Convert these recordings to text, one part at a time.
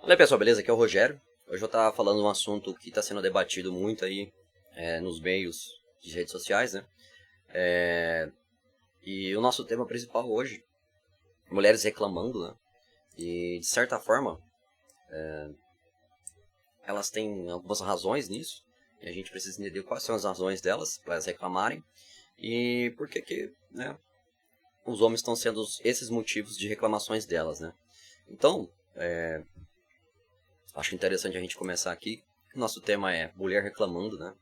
Fala aí pessoal, beleza? Aqui é o Rogério. Hoje eu tava falando um assunto que está sendo debatido muito aí nos meios de redes sociais, né? E o nosso tema principal hoje, mulheres reclamando, né? E de certa forma, elas têm algumas razões nisso, e a gente precisa entender quais são as razões delas para elas reclamarem e por que, né, os homens estão sendo esses motivos de reclamações delas, né? Então, acho interessante a gente começar aqui. O nosso tema é mulher reclamando, né?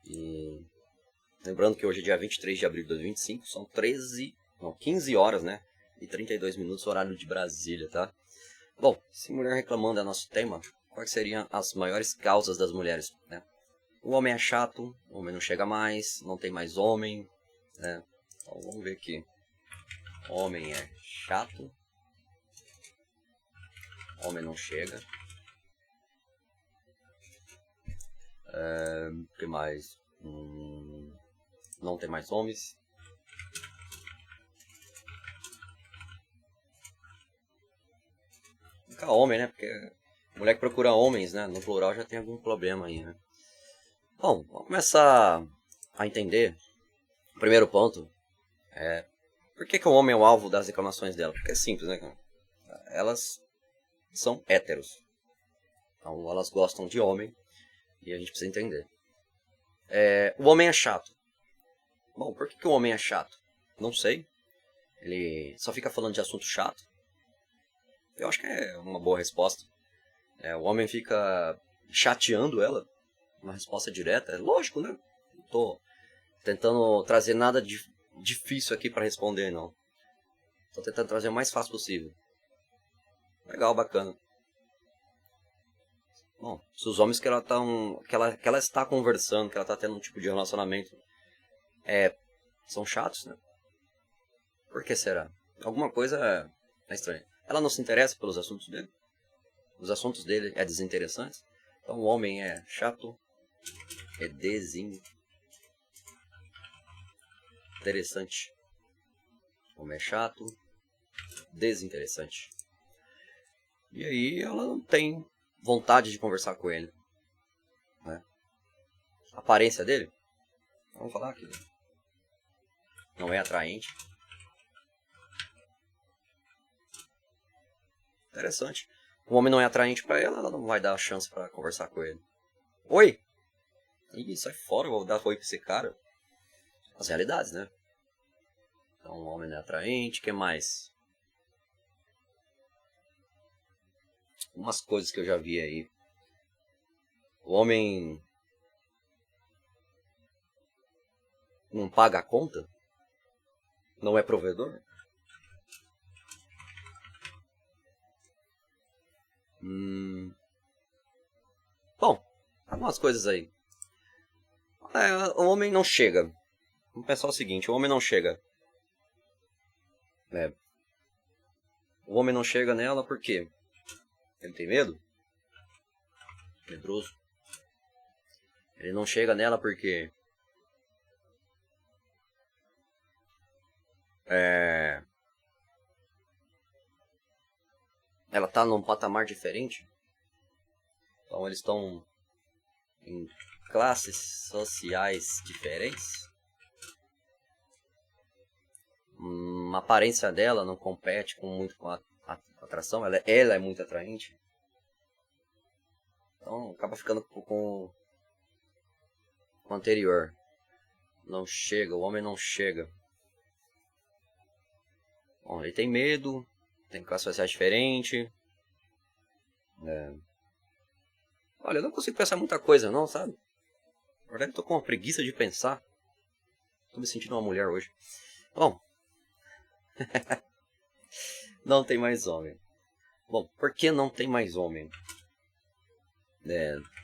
E lembrando que hoje é dia 23 de abril de 2025, são 15 horas, né? E 32 minutos, horário de Brasília, tá? Bom, se mulher reclamando é nosso tema, quais seriam as maiores causas das mulheres, né? O homem é chato, o homem não chega mais, não tem mais homem, né? Então vamos ver aqui. Homem é chato, homem não chega. O que mais? Não tem mais homens. Fica homem, né? Porque mulher que procura homens, né? No plural já tem algum problema aí, né? Bom, vamos começar a entender. O primeiro ponto é por que o homem é o alvo das reclamações dela? Porque é simples, né, cara? Elas são héteros. Então elas gostam de homem e a gente precisa entender. O homem é chato. Bom, por que o homem é chato? Não sei. Ele só fica falando de assunto chato. Eu acho que é uma boa resposta. O homem fica chateando ela. Uma resposta direta. É lógico, né? Não tô tentando trazer nada difícil aqui para responder, não. Tô tentando trazer o mais fácil possível. Legal, bacana. Bom, se os homens que ela está conversando, que ela está tendo um tipo de relacionamento, são chatos, né? Por que será? Alguma coisa é estranha. Ela não se interessa pelos assuntos dele? Os assuntos dele é desinteressantes? Então o homem é chato, é desinteressante. O homem é chato, desinteressante. E aí ela não tem vontade de conversar com ele, né? A aparência dele, vamos falar que não é atraente. Interessante. O homem não é atraente pra ela, ela não vai dar a chance pra conversar com ele. Oi! Ih, sai fora, vou dar oi pra esse cara. As realidades, né? Então o homem não é atraente, o que mais? Umas coisas que eu já vi aí. O homem não paga a conta? Não é provedor? Bom, algumas coisas aí. O homem não chega. Vamos pensar o seguinte, o homem não chega. O homem não chega nela por quê? Ele tem medo? Medroso. Ele não chega nela porque ela tá num patamar diferente. Então eles estão em classes sociais diferentes. A aparência dela não compete muito com a atração. Ela é muito atraente. Então acaba ficando com o anterior. Não chega, o homem não chega. Bom, ele tem medo, tem classes sociais diferentes. Olha, eu não consigo pensar muita coisa não, sabe? Na verdade eu tô com uma preguiça de pensar. Tô me sentindo uma mulher hoje. Bom, não tem mais homem. Bom, por que não tem mais homem?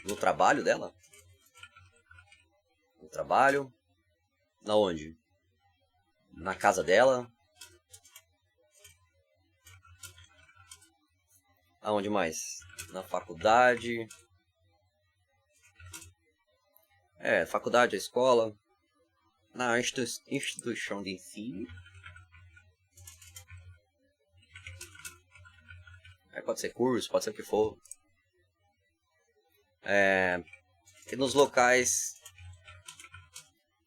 No trabalho dela? No trabalho? Na onde? Na casa dela? Aonde mais? Na faculdade? Faculdade, a escola? Na instituição de ensino? Aí pode ser curso, pode ser o que for. E nos locais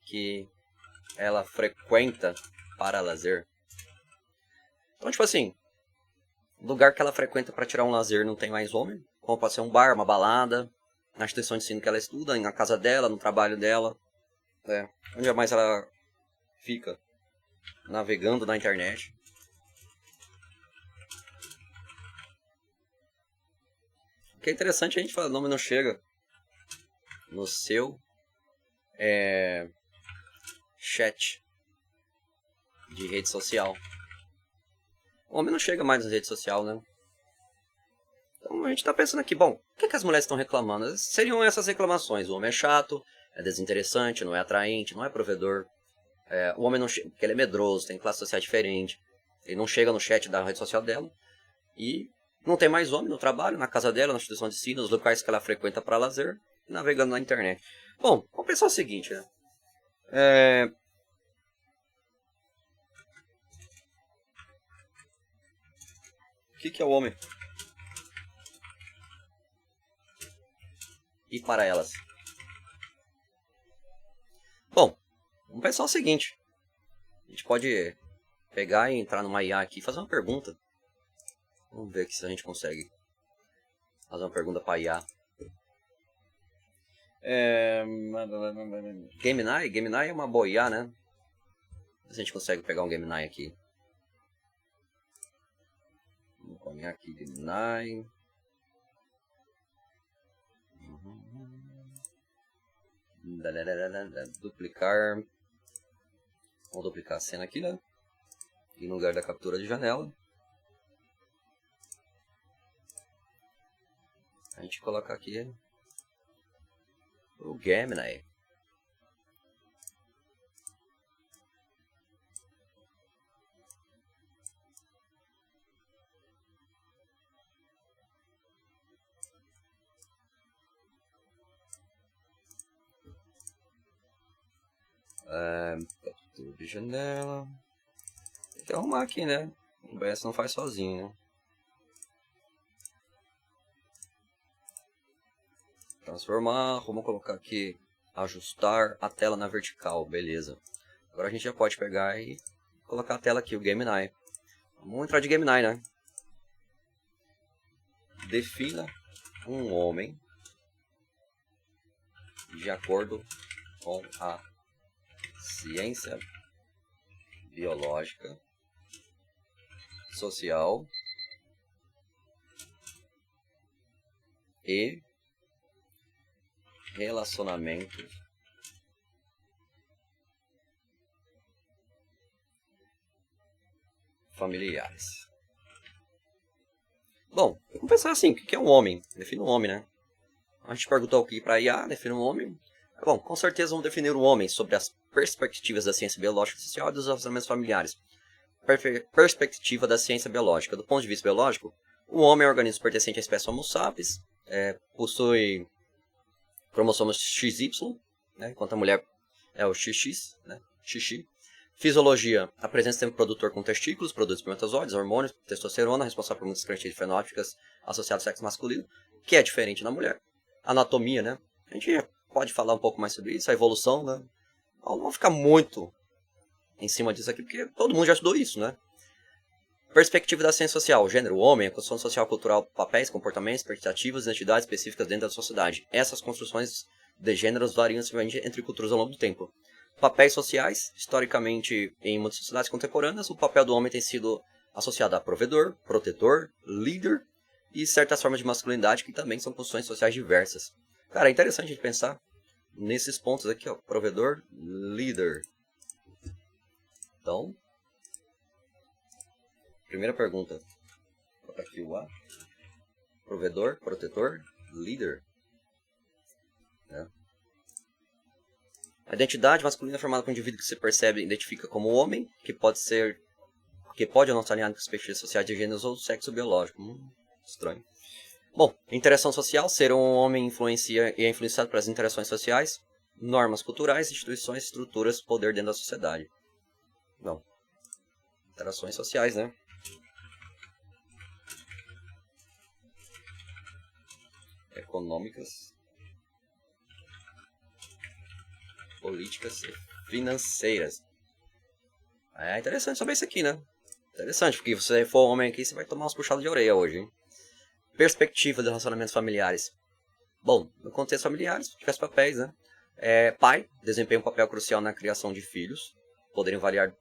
que ela frequenta para lazer. Então, tipo assim, lugar que ela frequenta para tirar um lazer não tem mais homem. Como pode ser um bar, uma balada, na instituição de ensino que ela estuda, na casa dela, no trabalho dela. Onde mais ela fica navegando na internet. O que é interessante, a gente fala, o nome não chega no seu chat de rede social. O homem não chega mais na rede social, né? Então a gente tá pensando aqui, bom, o que as mulheres estão reclamando? Seriam essas reclamações. O homem é chato, é desinteressante, não é atraente, não é provedor. O homem não chega, porque ele é medroso, tem classe social diferente. Ele não chega no chat da rede social dela. E não tem mais homem no trabalho, na casa dela, na instituição de ensino, nos locais que ela frequenta para lazer, navegando na internet. Bom, vamos pensar o seguinte, né? O que é o homem? E para elas? Bom, vamos pensar o seguinte. A gente pode pegar e entrar numa IA aqui e fazer uma pergunta. Vamos ver aqui se a gente consegue fazer uma pergunta para IA. Gemini? Gemini é uma boa IA, né? Se a gente consegue pegar um Gemini aqui. Vamos colocar aqui Gemini. Duplicar. Vamos duplicar a cena aqui, né? E no lugar da captura de janela, a gente coloca aqui o Gemini. Captura de janela. Tem que arrumar aqui, né? O OBS não faz sozinho, né? Transformar, vamos colocar aqui, ajustar a tela na vertical, beleza. Agora a gente já pode pegar e colocar a tela aqui, o Gemini. Vamos entrar de Gemini, né? Defina um homem de acordo com a ciência biológica, social e relacionamento familiares. Bom, vamos pensar assim, o que é um homem? Define um homem, né? A gente perguntou aqui para IA, define um homem. Bom, com certeza vamos definir o homem sobre as perspectivas da ciência biológica e social e dos relacionamentos familiares. Perspectiva da ciência biológica. Do ponto de vista biológico, o homem é um organismo pertencente à espécie Homo sapiens, possui cromossomos XY, né, enquanto a mulher é o XX, né, XX. Fisiologia, a presença de sistema produtor com testículos, produtos espermatozoides, hormônios, testosterona, responsável por muitas características fenótipas associadas ao sexo masculino, que é diferente na mulher. Anatomia, né? A gente pode falar um pouco mais sobre isso, a evolução, né? Não vamos ficar muito em cima disso aqui, porque todo mundo já estudou isso, né? Perspectiva da ciência social, gênero, homem, a construção social, cultural, papéis, comportamentos, expectativas e identidades específicas dentro da sociedade. Essas construções de gêneros variam entre culturas ao longo do tempo. Papéis sociais, historicamente em muitas sociedades contemporâneas, o papel do homem tem sido associado a provedor, protetor, líder e certas formas de masculinidade que também são construções sociais diversas. Cara, é interessante a gente pensar nesses pontos aqui, ó, provedor, líder. Então, primeira pergunta. Vou botar aqui o A. Provedor, protetor, líder. A identidade masculina é formada por um indivíduo que se percebe e identifica como homem, que pode ou não estar alinhado com as perspectivas sociais de gêneros ou sexo biológico. Estranho. Bom, interação social. Ser um homem influencia e é influenciado pelas interações sociais, normas culturais, instituições, estruturas, poder dentro da sociedade. Não. Interações sociais, né? econômicas, políticas e financeiras. É interessante saber isso aqui, né? Interessante, porque se você for homem aqui, você vai tomar umas puxadas de orelha hoje, hein? Perspectiva de relacionamentos familiares. Bom, no contexto familiares, diversos papéis, né? Pai desempenha um papel crucial na criação de filhos, poderiam variar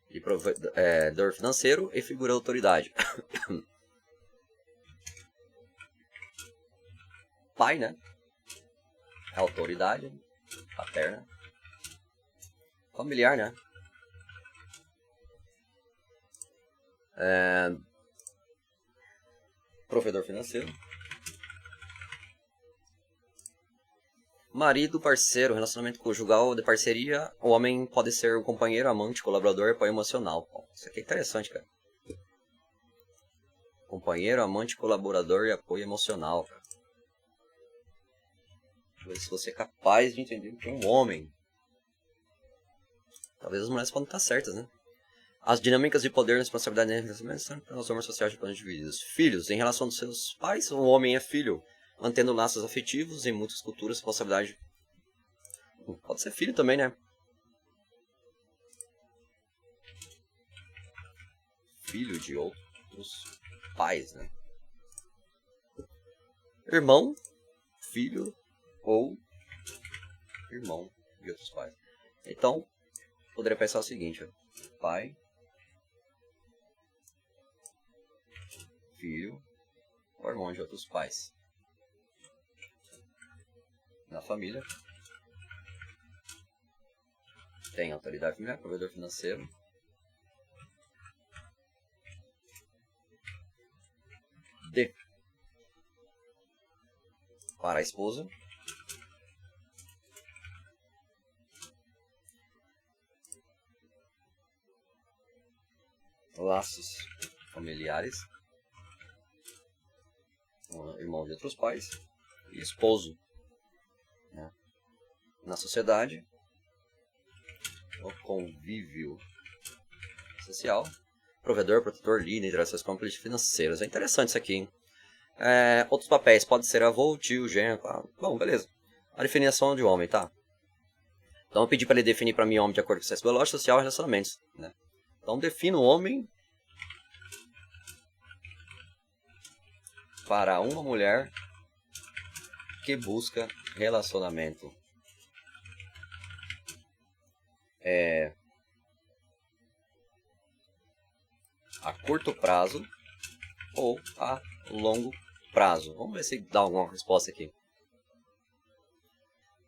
de provedor financeiro e figura de autoridade. Pai, né? Autoridade paterna. Familiar, né? Provedor financeiro. Marido, parceiro, relacionamento conjugal de parceria. O homem pode ser um companheiro, amante, colaborador e apoio emocional. Bom, isso aqui é interessante, cara. Companheiro, amante, colaborador e apoio emocional, cara. Deixa eu ver se você é capaz de entender o que é um homem. Talvez as mulheres podem estar certas, né? As dinâmicas de poder e responsabilidade em relacionamento são as normas sociais de planos divididos. Filhos, em relação aos seus pais, o homem é filho, mantendo laços afetivos. Em muitas culturas, responsabilidade pode ser filho também, né? Filho de outros pais, né? Irmão, filho ou irmão de outros pais. Então, poderia pensar o seguinte, ó. Pai, filho ou irmão de outros pais. Na família, tem autoridade familiar, provedor financeiro. D. Para a esposa. Laços familiares. Irmão de outros pais. E esposo. Né? Na sociedade. O convívio social. Provedor, protetor, líder, interações com políticas financeiras. É interessante isso aqui, hein? Outros papéis. Pode ser avô, tio, genro. Bom, beleza. A definição de homem, tá? Então eu pedi para ele definir para mim homem de acordo com o sexo biológico, social e relacionamentos. Né? Então defino o homem para uma mulher que busca relacionamento a curto prazo ou a longo prazo. Vamos ver se dá alguma resposta aqui.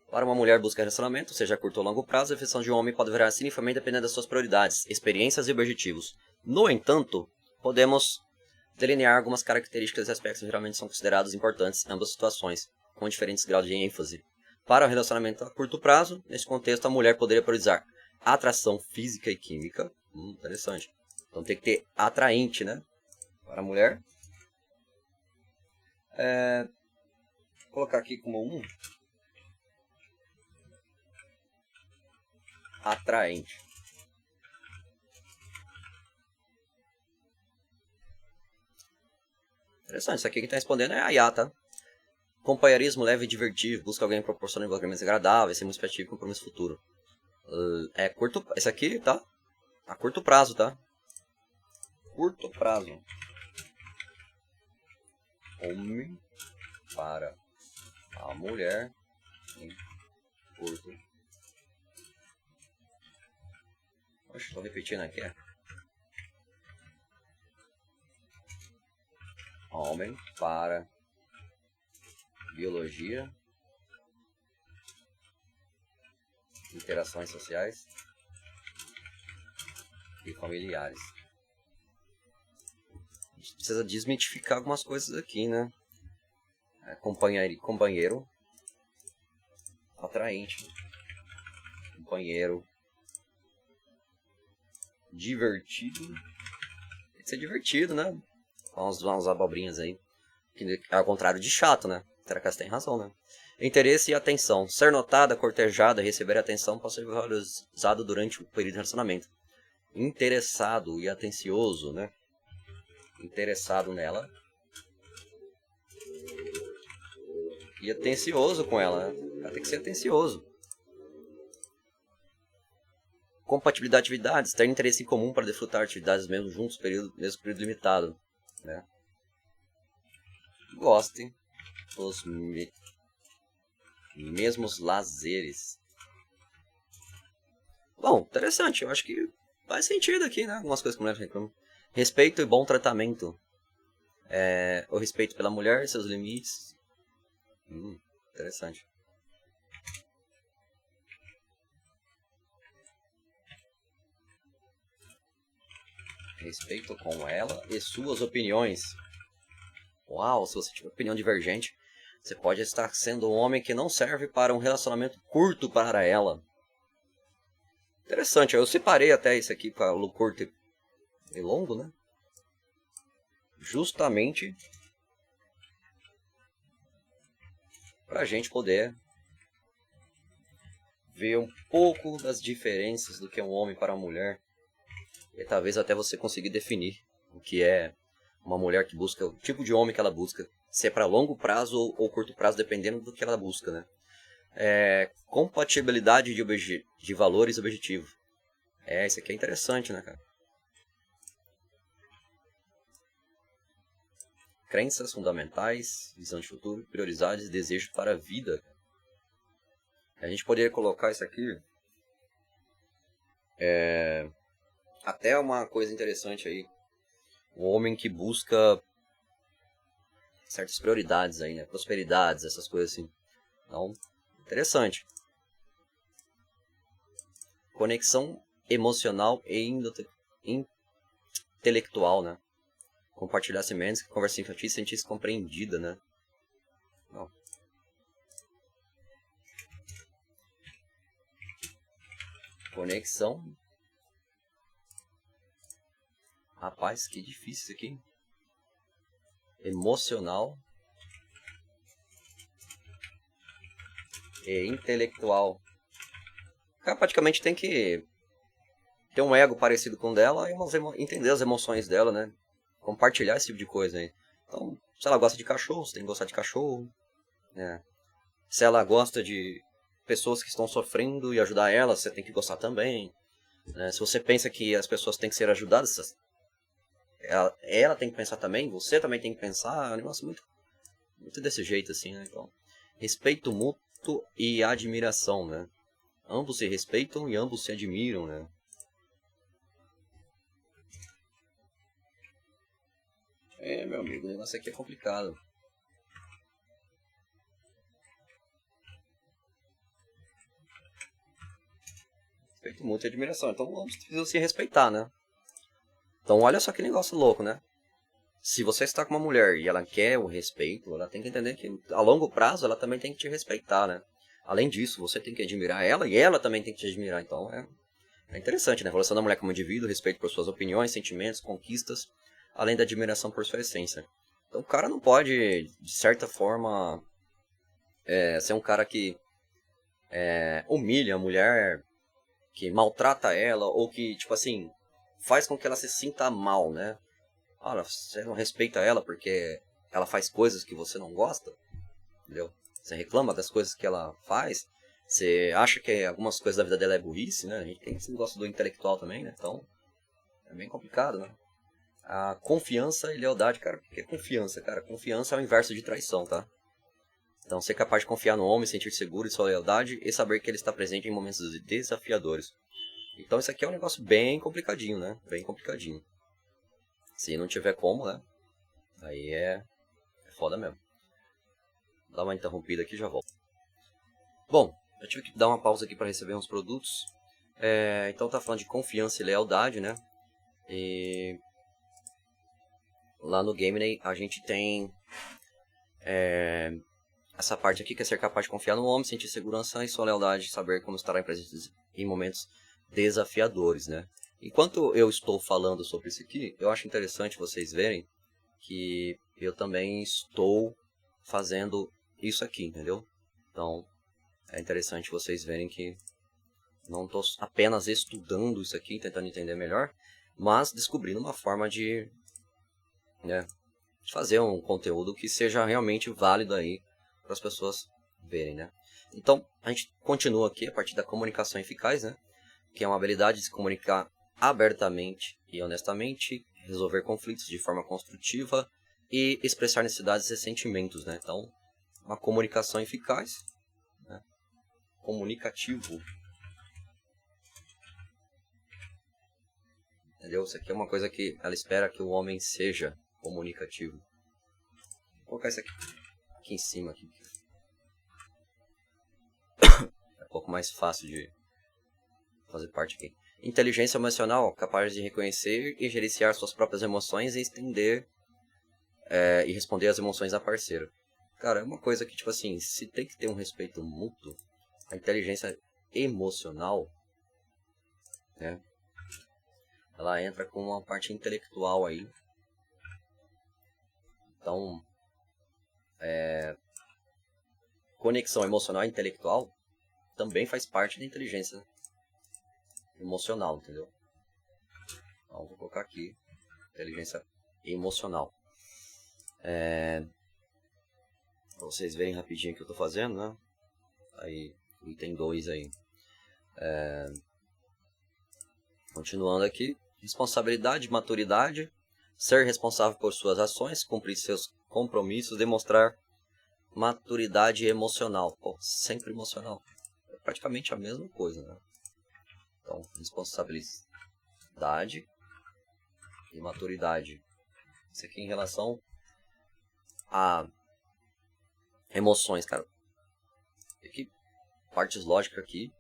Para uma mulher buscar relacionamento, seja a curto ou longo prazo, a definição de um homem pode variar significativamente dependendo das suas prioridades, experiências e objetivos. No entanto, podemos delinear algumas características e aspectos que geralmente são considerados importantes em ambas situações, com diferentes graus de ênfase. Para o relacionamento a curto prazo, nesse contexto, a mulher poderia priorizar atração física e química. Interessante. Então tem que ter atraente, né? Para a mulher. Vou colocar aqui como atraente. Interessante, isso aqui que está respondendo é a Yá, tá? Companheirismo leve e divertido, busca alguém que proporciona envolvimentos agradáveis, ser muito expectativo e compromisso futuro. Curto, esse aqui, tá? A curto prazo, tá? Curto prazo. Homem para a mulher em curto. Oxe, tô repetindo aqui, Homem para biologia, interações sociais e familiares. A gente precisa desmitificar algumas coisas aqui, né? Companheiro atraente, companheiro divertido. Tem que ser divertido, né? Umas abobrinhas aí. Que é ao contrário de chato, né? Será que você tem razão, né? Interesse e atenção. Ser notada, cortejada, receber atenção pode ser valorizado durante o período de relacionamento. Interessado e atencioso, né? Interessado nela. e atencioso com ela, né? O cara tem que ser atencioso. Compatibilidade de atividades, ter interesse em comum para desfrutar atividades mesmo juntos, mesmo período limitado, né? Gostem dos mesmos lazeres. Bom, interessante, eu acho que faz sentido aqui, né? Algumas coisas que mulheres reclamam. Respeito e bom tratamento. O respeito pela mulher, seus limites. Interessante. Respeito com ela e suas opiniões. Uau, se você tiver opinião divergente, você pode estar sendo um homem que não serve para um relacionamento curto para ela. Interessante, eu separei até isso aqui para o curto e longo, né? Justamente para a gente poder ver um pouco das diferenças do que é um homem para uma mulher. E talvez até você conseguir definir o que é uma mulher que busca, o tipo de homem que ela busca. Se é para longo prazo ou curto prazo, dependendo do que ela busca, né? Compatibilidade de valores e objetivos. Isso aqui é interessante, né, cara? Crenças fundamentais, visão de futuro, prioridades e desejos para a vida. A gente poderia colocar isso aqui. Até uma coisa interessante aí. Um homem que busca certas prioridades aí, né? Prosperidades, essas coisas assim. Então, interessante. Conexão emocional e intelectual, né? Compartilhar sentimentos, conversar infantil e sentir-se compreendida, né? Não. Conexão. Rapaz, que difícil isso aqui. Emocional e intelectual. O cara praticamente tem que ter um ego parecido com o dela e entender as emoções dela, né? Compartilhar esse tipo de coisa aí. Então, se ela gosta de cachorro, você tem que gostar de cachorro, né? Se ela gosta de pessoas que estão sofrendo e ajudar elas, você tem que gostar também, né? Se você pensa que as pessoas têm que ser ajudadas, ela tem que pensar também, você também tem que pensar. É um negócio muito desse jeito assim, né? Então, respeito mútuo e admiração, né? Ambos se respeitam e ambos se admiram, né? Meu amigo, o negócio aqui é complicado. Respeito mútuo e admiração. Então, ambos precisam se respeitar, né? Então, olha só que negócio louco, né? Se você está com uma mulher e ela quer o respeito, ela tem que entender que a longo prazo ela também tem que te respeitar, né? Além disso, você tem que admirar ela e ela também tem que te admirar. Então, é interessante, né? A evolução da mulher como indivíduo, respeito por suas opiniões, sentimentos, conquistas, além da admiração por sua essência. Então, o cara não pode, de certa forma, ser um cara que humilha a mulher, que maltrata ela, ou que, tipo assim, faz com que ela se sinta mal, né? Olha, você não respeita ela porque ela faz coisas que você não gosta, entendeu? Você reclama das coisas que ela faz, você acha que algumas coisas da vida dela é burrice, né? A gente tem esse negócio do intelectual também, né? Então, é bem complicado, né? A confiança e lealdade, cara, o que é confiança, cara? Confiança é o inverso de traição, tá? Então, ser capaz de confiar no homem, sentir seguro de sua lealdade e saber que ele está presente em momentos desafiadores. Então, isso aqui é um negócio bem complicadinho, né? Bem complicadinho. Se não tiver como, né? Aí é foda mesmo. Dá uma interrompida aqui e já volto. Bom, eu tive que dar uma pausa aqui para receber uns produtos. Então tá falando de confiança e lealdade, né? E lá no Game a gente tem essa parte aqui que é ser capaz de confiar no homem, sentir segurança e sua lealdade, saber como estará presente em momentos desafiadores, né? Enquanto eu estou falando sobre isso aqui, eu acho interessante vocês verem que eu também estou fazendo isso aqui, entendeu? Então, é interessante vocês verem que não estou apenas estudando isso aqui, tentando entender melhor, mas descobrindo uma forma de fazer um conteúdo que seja realmente válido aí para as pessoas verem, né? Então, a gente continua aqui a partir da comunicação eficaz, né? Que é uma habilidade de se comunicar abertamente e honestamente, resolver conflitos de forma construtiva e expressar necessidades e sentimentos, né? Então, uma comunicação eficaz, né? Comunicativo. Entendeu? Isso aqui é uma coisa que ela espera que o homem seja comunicativo. Vou colocar isso aqui em cima. Aqui. É um pouco mais fácil de fazer parte aqui. Inteligência emocional, capaz de reconhecer e gerenciar suas próprias emoções e entender e responder às emoções da parceira. Cara, é uma coisa que, tipo assim, se tem que ter um respeito mútuo, a inteligência emocional, né? Ela entra com uma parte intelectual aí. Então, conexão emocional e intelectual também faz parte da inteligência emocional, entendeu? Então, vou colocar aqui, inteligência emocional. Pra vocês verem rapidinho o que eu tô fazendo, né? Aí, item 2 aí. Continuando aqui. Responsabilidade, maturidade. Ser responsável por suas ações, cumprir seus compromissos, demonstrar maturidade emocional. Pô, sempre emocional. É praticamente a mesma coisa, né? Então, responsabilidade e maturidade. Isso aqui em relação a emoções, cara. Aqui, partes lógicas aqui.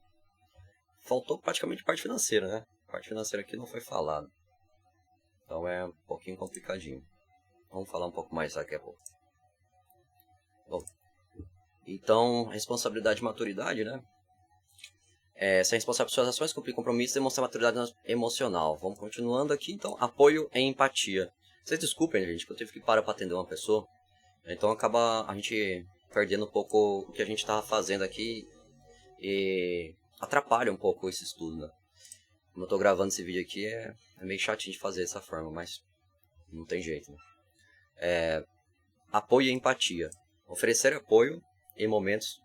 Faltou praticamente parte financeira, né? A parte financeira aqui não foi falada. Então é um pouquinho complicadinho. Vamos falar um pouco mais daqui a pouco. Bom, então, responsabilidade e maturidade, né? Ser responsável por suas ações, cumprir compromissos e demonstrar maturidade emocional. Vamos continuando aqui, então. Apoio e empatia. Vocês desculpem, gente, que eu tive que parar para atender uma pessoa. Então acaba a gente perdendo um pouco o que a gente estava fazendo aqui e atrapalha um pouco esse estudo, né? Como eu estou gravando esse vídeo aqui, é meio chatinho de fazer dessa forma, mas não tem jeito, né? Apoio e empatia. Oferecer apoio em momentos,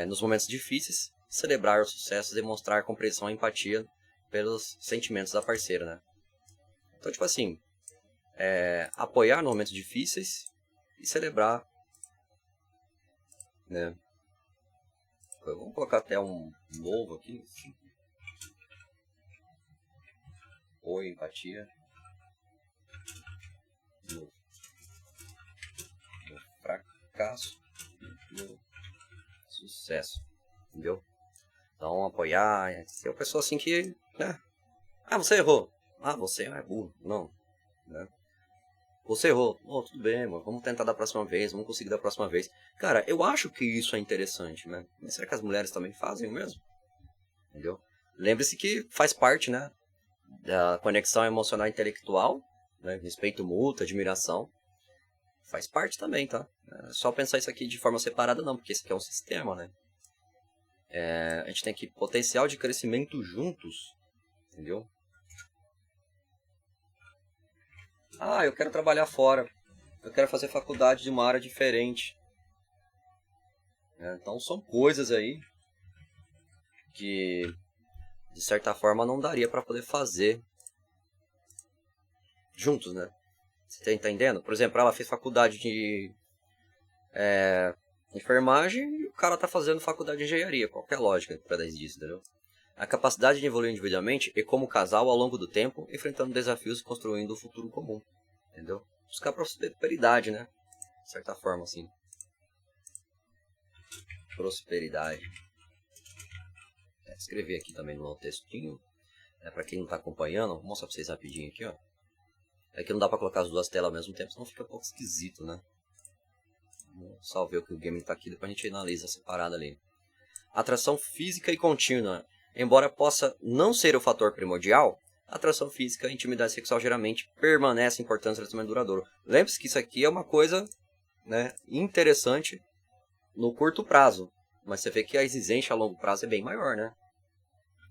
nos momentos difíceis, celebrar os sucessos, demonstrar compreensão e empatia pelos sentimentos da parceira, né? Então, tipo assim, apoiar nos momentos difíceis e celebrar, né? Vamos colocar até um novo aqui. Apoio, empatia. No fracasso e no sucesso. Entendeu? Então, apoiar. Se é uma pessoa assim que, né? Ah, você errou. Ah, você é burro. Não. Né? Você errou. Oh, tudo bem, mano. Vamos tentar da próxima vez. Vamos conseguir da próxima vez. Cara, eu acho que isso é interessante, né? Mas será que as mulheres também fazem o mesmo? Entendeu? Lembre-se que faz parte, né? Da conexão emocional e intelectual, né? Respeito mútuo, admiração. Faz parte também, tá? É só pensar isso aqui de forma separada não, porque isso aqui é um sistema, né? A gente tem aqui potencial de crescimento juntos, entendeu? Ah, eu quero trabalhar fora. Eu quero fazer faculdade de uma área diferente. Então são coisas aí que, de certa forma, não daria para poder fazer juntos, né? Você tá entendendo? Por exemplo, ela fez faculdade de enfermagem e o cara tá fazendo faculdade de engenharia. Qual que é a lógica por trás disso, entendeu? A capacidade de evoluir individualmente e como casal ao longo do tempo, enfrentando desafios e construindo um futuro comum. Entendeu? Buscar prosperidade, né? De certa forma, assim. Prosperidade. Escrever aqui também no textinho. Para quem não tá acompanhando, vou mostrar pra vocês rapidinho aqui, ó. É que não dá pra colocar as duas telas ao mesmo tempo, senão fica um pouco esquisito, né? Vamos só ver o que o game tá aqui, depois a gente analisa separado ali. Atração física e contínua. Embora possa não ser o fator primordial, a atração física e a intimidade sexual geralmente permanecem importantes no relacionamento duradouro. Lembre-se que isso aqui é uma coisa, né, interessante no curto prazo. Mas você vê que a exigência a longo prazo é bem maior, né?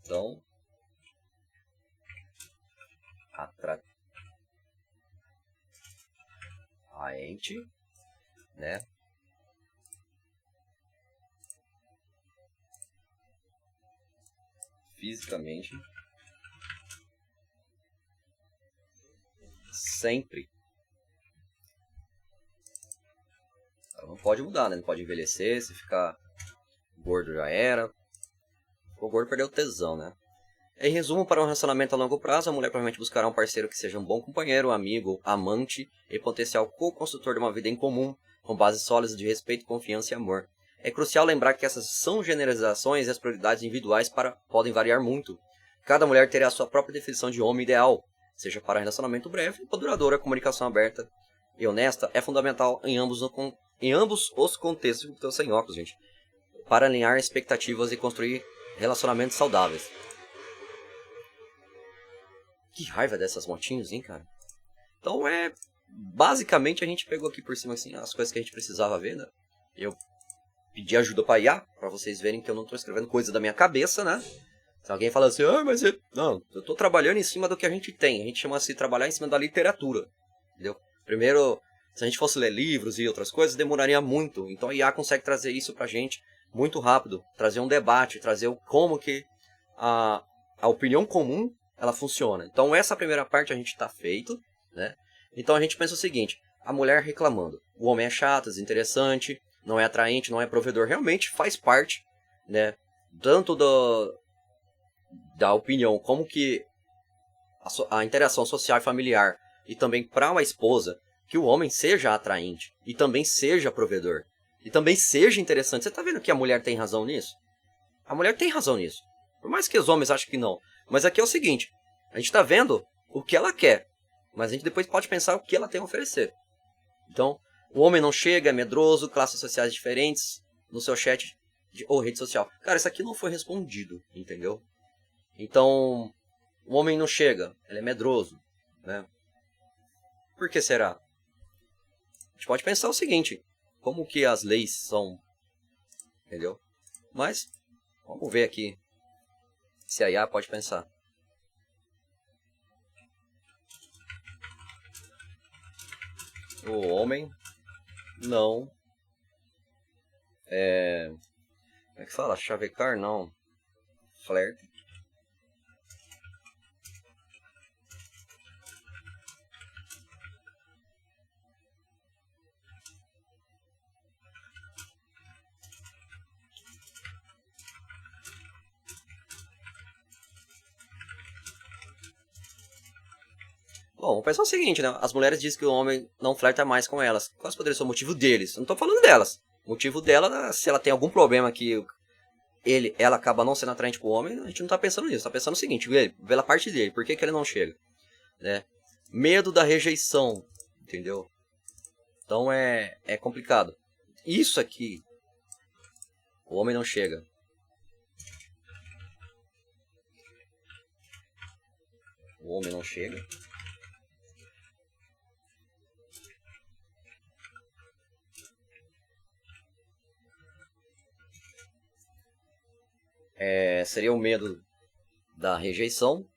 Então, atraente, né? fisicamente. Sempre. Ela não pode mudar, né? Não pode envelhecer, se ficar gordo já era. O gordo perdeu o tesão, né? Em resumo, para um relacionamento a longo prazo, a mulher provavelmente buscará um parceiro que seja um bom companheiro, amigo, amante e potencial co-construtor de uma vida em comum, com bases sólidas de respeito, confiança e amor. É crucial lembrar que essas são generalizações e as prioridades individuais podem variar muito. Cada mulher terá a sua própria definição de homem ideal, seja para relacionamento breve ou duradouro. A comunicação aberta e honesta é fundamental em ambos os contextos. Estou sem óculos, gente. Para alinhar expectativas e construir relacionamentos saudáveis. Que raiva dessas motinhos, hein, cara? Então basicamente a gente pegou aqui por cima assim as coisas que a gente precisava ver, né? Eu pedi ajuda pra IA, pra vocês verem que eu não tô escrevendo coisa da minha cabeça, né? Se alguém fala assim, mas não, eu tô trabalhando em cima do que a gente tem. A gente chama assim de trabalhar em cima da literatura, entendeu? Primeiro, se a gente fosse ler livros e outras coisas, demoraria muito. Então a IA consegue trazer isso pra gente muito rápido, trazer um debate, trazer como que a opinião comum ela funciona. Então essa primeira parte a gente tá feito, né? Então a gente pensa o seguinte, a mulher reclamando, o homem é chato, desinteressante, não é atraente, não é provedor, realmente faz parte, né? Tanto da opinião como que a interação social e familiar e também para uma esposa, que o homem seja atraente e também seja provedor e também seja interessante. Você tá vendo que a mulher tem razão nisso? A mulher tem razão nisso. Por mais que os homens achem que não. Mas aqui é o seguinte, a gente tá vendo o que ela quer, mas a gente depois pode pensar o que ela tem a oferecer. Então, o homem não chega, é medroso, classes sociais diferentes, no seu chat ou rede social. Cara, isso aqui não foi respondido, entendeu? Então, o homem não chega, ele é medroso, né? Por que será? A gente pode pensar o seguinte, como que as leis são, entendeu? Mas, vamos ver aqui se a IA pode pensar. O homem não como é que fala? Chavecar? Não. Flerte. Bom, vamos pensar o seguinte, né? As mulheres dizem que o homem não flerta mais com elas. Qual poderia ser o motivo deles? Eu não tô falando delas. O motivo dela, se ela tem algum problema que ela acaba não sendo atraente pro homem, a gente não tá pensando nisso. Tá pensando o seguinte, pela parte dele, por que ele não chega? Né? Medo da rejeição, entendeu? Então é complicado. Isso aqui, o homem não chega. O homem não chega. Seria o medo da rejeição.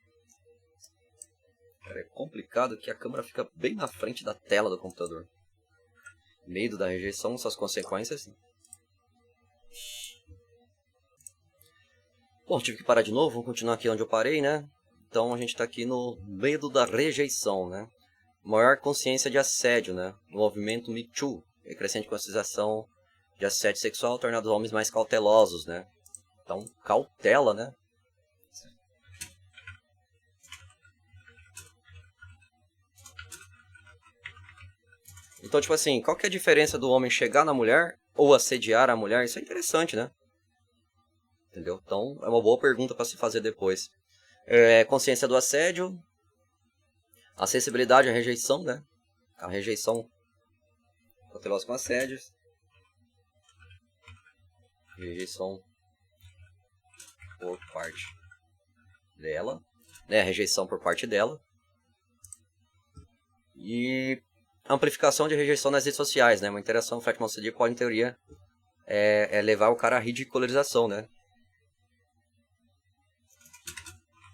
É complicado que a câmera fica bem na frente da tela do computador. Medo da rejeição, suas consequências. Bom, tive que parar de novo, vamos continuar aqui onde eu parei, né? Então a gente está aqui no medo da rejeição, né? Maior consciência de assédio, né? O movimento Me Too, e crescente conscientização de assédio sexual, tornando os homens mais cautelosos, né? Então, cautela, né? Então, tipo assim, qual que é a diferença do homem chegar na mulher ou assediar a mulher? Isso é interessante, né? Entendeu? Então, é uma boa pergunta para se fazer depois. Consciência do assédio, a sensibilidade à rejeição, né? A rejeição cautelosa com assédio. Rejeição por parte dela, né? Rejeição por parte dela. E amplificação de rejeição nas redes sociais, né? Uma interação fragmentada pode, em teoria, levar o cara à ridicularização, né?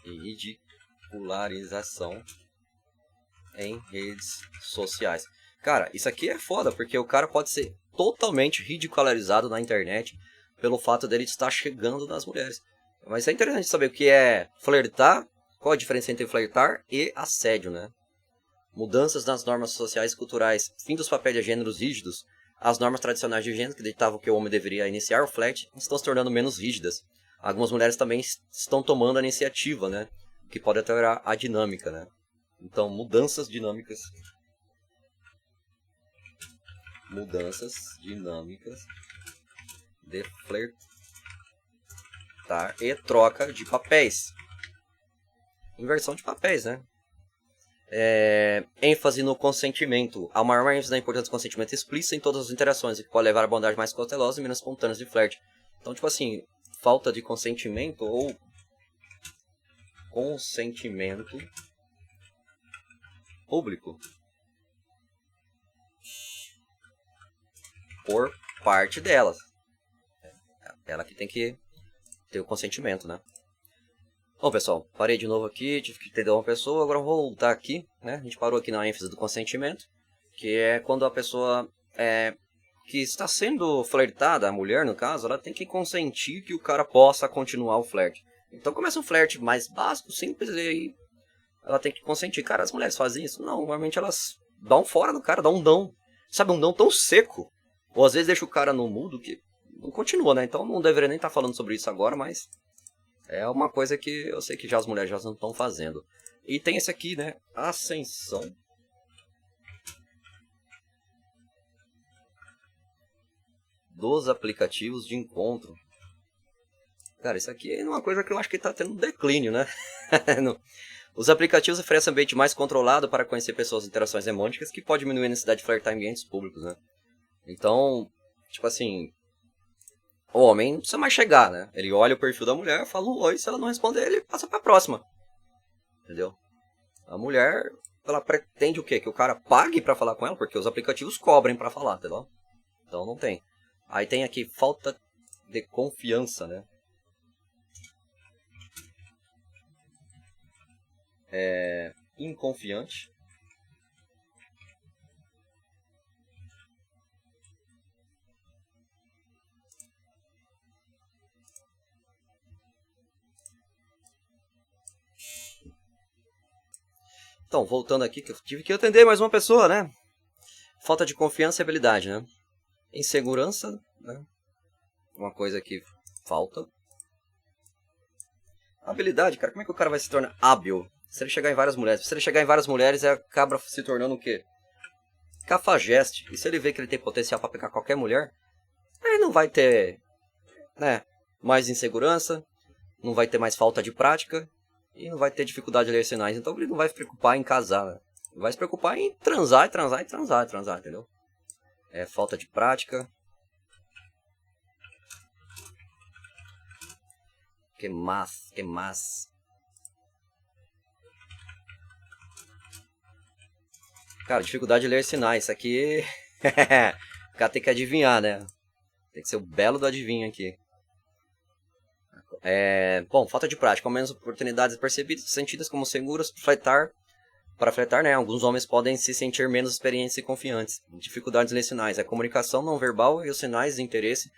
Ridicularização em redes sociais. Cara, isso aqui é foda, porque o cara pode ser totalmente ridicularizado na internet pelo fato dele estar chegando nas mulheres. Mas é interessante saber o que é flertar, qual a diferença entre flertar e assédio, né? Mudanças nas normas sociais e culturais, fim dos papéis de gêneros rígidos, as normas tradicionais de gênero que ditavam que o homem deveria iniciar o flerte estão se tornando menos rígidas. Algumas mulheres também estão tomando a iniciativa, né? Que pode alterar a dinâmica, né? Então, mudanças dinâmicas de flertar e troca de papéis. Inversão de papéis, né? Ênfase no consentimento. Há maior ênfase na importância do consentimento explícito em todas as interações, o que pode levar a abordagem mais cautelosa e menos espontâneas de flerte. Então, tipo assim, falta de consentimento ou consentimento público por parte delas. Ela que tem que ter o consentimento, né? Bom, pessoal, parei de novo aqui, tive que entender uma pessoa, agora vou voltar aqui, né? A gente parou aqui na ênfase do consentimento, que é quando a pessoa que está sendo flertada, a mulher no caso, ela tem que consentir que o cara possa continuar o flerte. Então começa um flerte mais básico, simples, e aí ela tem que consentir. Cara, as mulheres fazem isso? Não, normalmente elas dão fora do cara, dão um não. Sabe, um não tão seco. Ou às vezes deixa o cara no mudo que não continua, né? Então não deveria nem estar falando sobre isso agora, mas é uma coisa que eu sei que já as mulheres já não estão fazendo. E tem esse aqui, né? Ascensão dos aplicativos de encontro. Cara, isso aqui é uma coisa que eu acho que está tendo um declínio, né? Os aplicativos oferecem um ambiente mais controlado para conhecer pessoas e interações românticas, que pode diminuir a necessidade de flertar em ambientes públicos, né? Então, tipo assim, o homem não precisa mais chegar, né? Ele olha o perfil da mulher, fala um oi, se ela não responder, ele passa para a próxima. Entendeu? A mulher, ela pretende o quê? Que o cara pague para falar com ela, porque os aplicativos cobrem para falar, entendeu? Então não tem. Aí tem aqui falta de confiança, né? Inconfiante. Então, voltando aqui, que eu tive que atender mais uma pessoa, né? Falta de confiança e habilidade, né? Insegurança, né? Uma coisa que falta. Habilidade, cara, como é que o cara vai se tornar hábil? Se ele chegar em várias mulheres. Se ele chegar em várias mulheres, ele acaba se tornando o quê? Cafajeste. E se ele vê que ele tem potencial para pegar qualquer mulher, ele não vai ter, né, mais insegurança, não vai ter mais falta de prática e não vai ter dificuldade de ler sinais. Então ele não vai se preocupar em casar, né? Ele vai se preocupar em transar, entendeu? É falta de prática. Que mais? Cara, dificuldade de ler sinais. Isso aqui o cara tem que adivinhar, né? Tem que ser o belo do adivinho aqui. Bom, falta de prática. Ao menos oportunidades percebidas, sentidas como seguras para flertar, né? Alguns homens podem se sentir menos experientes e confiantes. Dificuldades de ler sinais. A comunicação não verbal e os sinais de interesse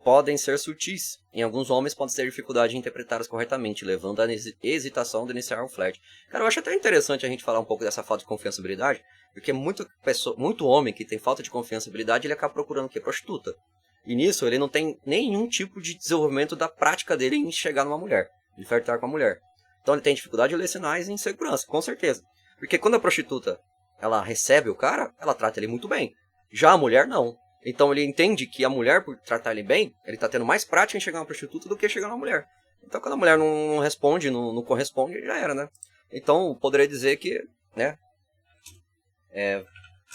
podem ser sutis. Em alguns homens pode ter dificuldade de interpretá-los corretamente, levando à hesitação de iniciar o flerte. Cara, eu acho até interessante a gente falar um pouco dessa falta de confiança e habilidade, porque muito homem que tem falta de confiança e habilidade, ele acaba procurando o quê? Prostituta. E nisso ele não tem nenhum tipo de desenvolvimento da prática dele em chegar numa mulher, de flertar com a mulher. Então ele tem dificuldade de ler sinais e insegurança, com certeza. Porque quando a prostituta ela recebe o cara, ela trata ele muito bem. Já a mulher não. Então ele entende que a mulher, por tratar ele bem, ele está tendo mais prática em chegar numa prostituta do que chegar numa mulher. Então quando a mulher não responde, não corresponde, já era, né? Então poderia dizer que, né,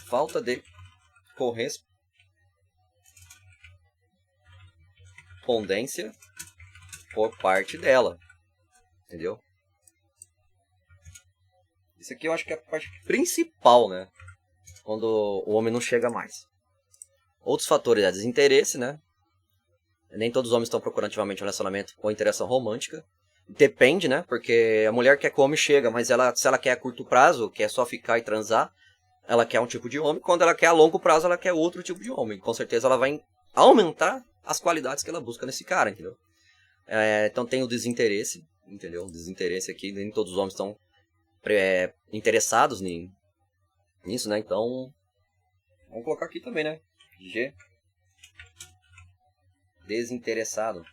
falta de correspondência por parte dela. Entendeu? Isso aqui eu acho que é a parte principal, né? Quando o homem não chega mais. Outros fatores é desinteresse, né? Nem todos os homens estão procurando ativamente um relacionamento ou interação romântica. Depende, né? Porque a mulher quer que o homem chega, mas se ela quer a curto prazo, quer só ficar e transar, ela quer um tipo de homem. Quando ela quer a longo prazo, ela quer outro tipo de homem. Com certeza ela vai aumentar as qualidades que ela busca nesse cara, entendeu? Então tem o desinteresse, entendeu? O desinteresse aqui, nem todos os homens estão interessados nisso, né? Então, vamos colocar aqui também, né? G. Desinteressado.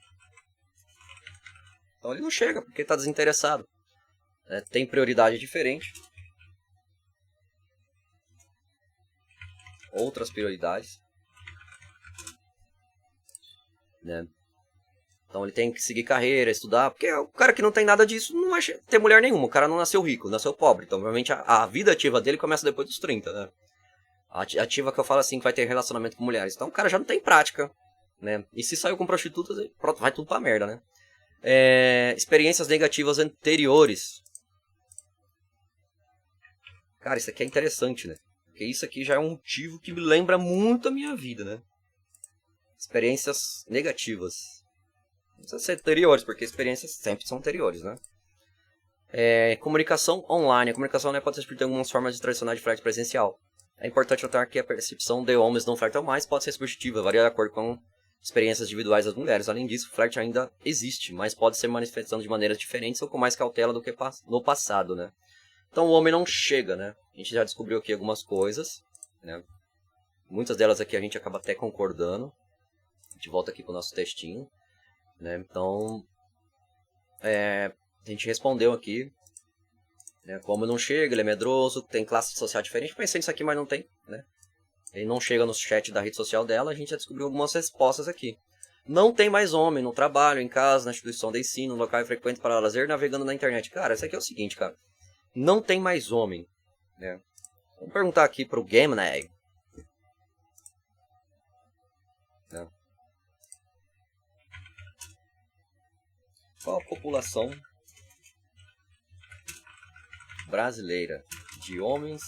Então ele não chega, porque está desinteressado. Tem prioridade diferente. Outras prioridades. Né? Então ele tem que seguir carreira, estudar, porque o cara que não tem nada disso não vai ter mulher nenhuma. O cara não nasceu rico, nasceu pobre. Então provavelmente a vida ativa dele começa depois dos 30, né? A ativa que eu falo assim, que vai ter relacionamento com mulheres. Então o cara já não tem prática, né? E se saiu com prostitutas, pronto, vai tudo pra merda, né? Experiências negativas anteriores. Cara, isso aqui é interessante, né? Porque isso aqui já é um motivo que me lembra muito a minha vida, né? Experiências negativas. Não precisa ser anteriores, porque experiências sempre são anteriores, né? Comunicação online. A comunicação online pode ser substituída de algumas formas tradicionais de flerte presencial. É importante notar que a percepção de homens não flertam mais pode ser subjetiva, varia de acordo com experiências individuais das mulheres. Além disso, o flerte ainda existe, mas pode ser manifestando de maneiras diferentes ou com mais cautela do que no passado, né? Então o homem não chega, né? A gente já descobriu aqui algumas coisas, né? Muitas delas aqui a gente acaba até concordando. A gente volta aqui para o nosso textinho, né? Então, a gente respondeu aqui, né? Como não chega, ele é medroso, tem classe social diferente. Pensei nisso aqui, mas não tem, né? Ele não chega no chat da rede social dela, a gente já descobriu algumas respostas aqui. Não tem mais homem no trabalho, em casa, na instituição de ensino, no local frequente para lazer, navegando na internet. Cara, isso aqui é o seguinte, cara. Não tem mais homem, né? Vamos perguntar aqui pro Gemini. Né? Qual a população brasileira de homens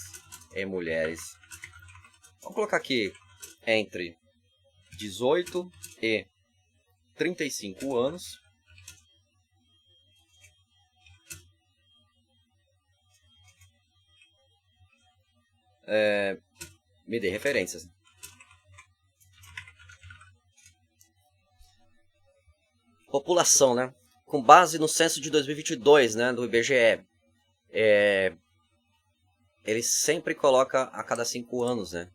e mulheres? Vamos colocar aqui entre 18 e 35 anos. Me dê referências. População, né? Com base no censo de 2022, né, do IBGE. Ele sempre coloca a cada 5 anos, né,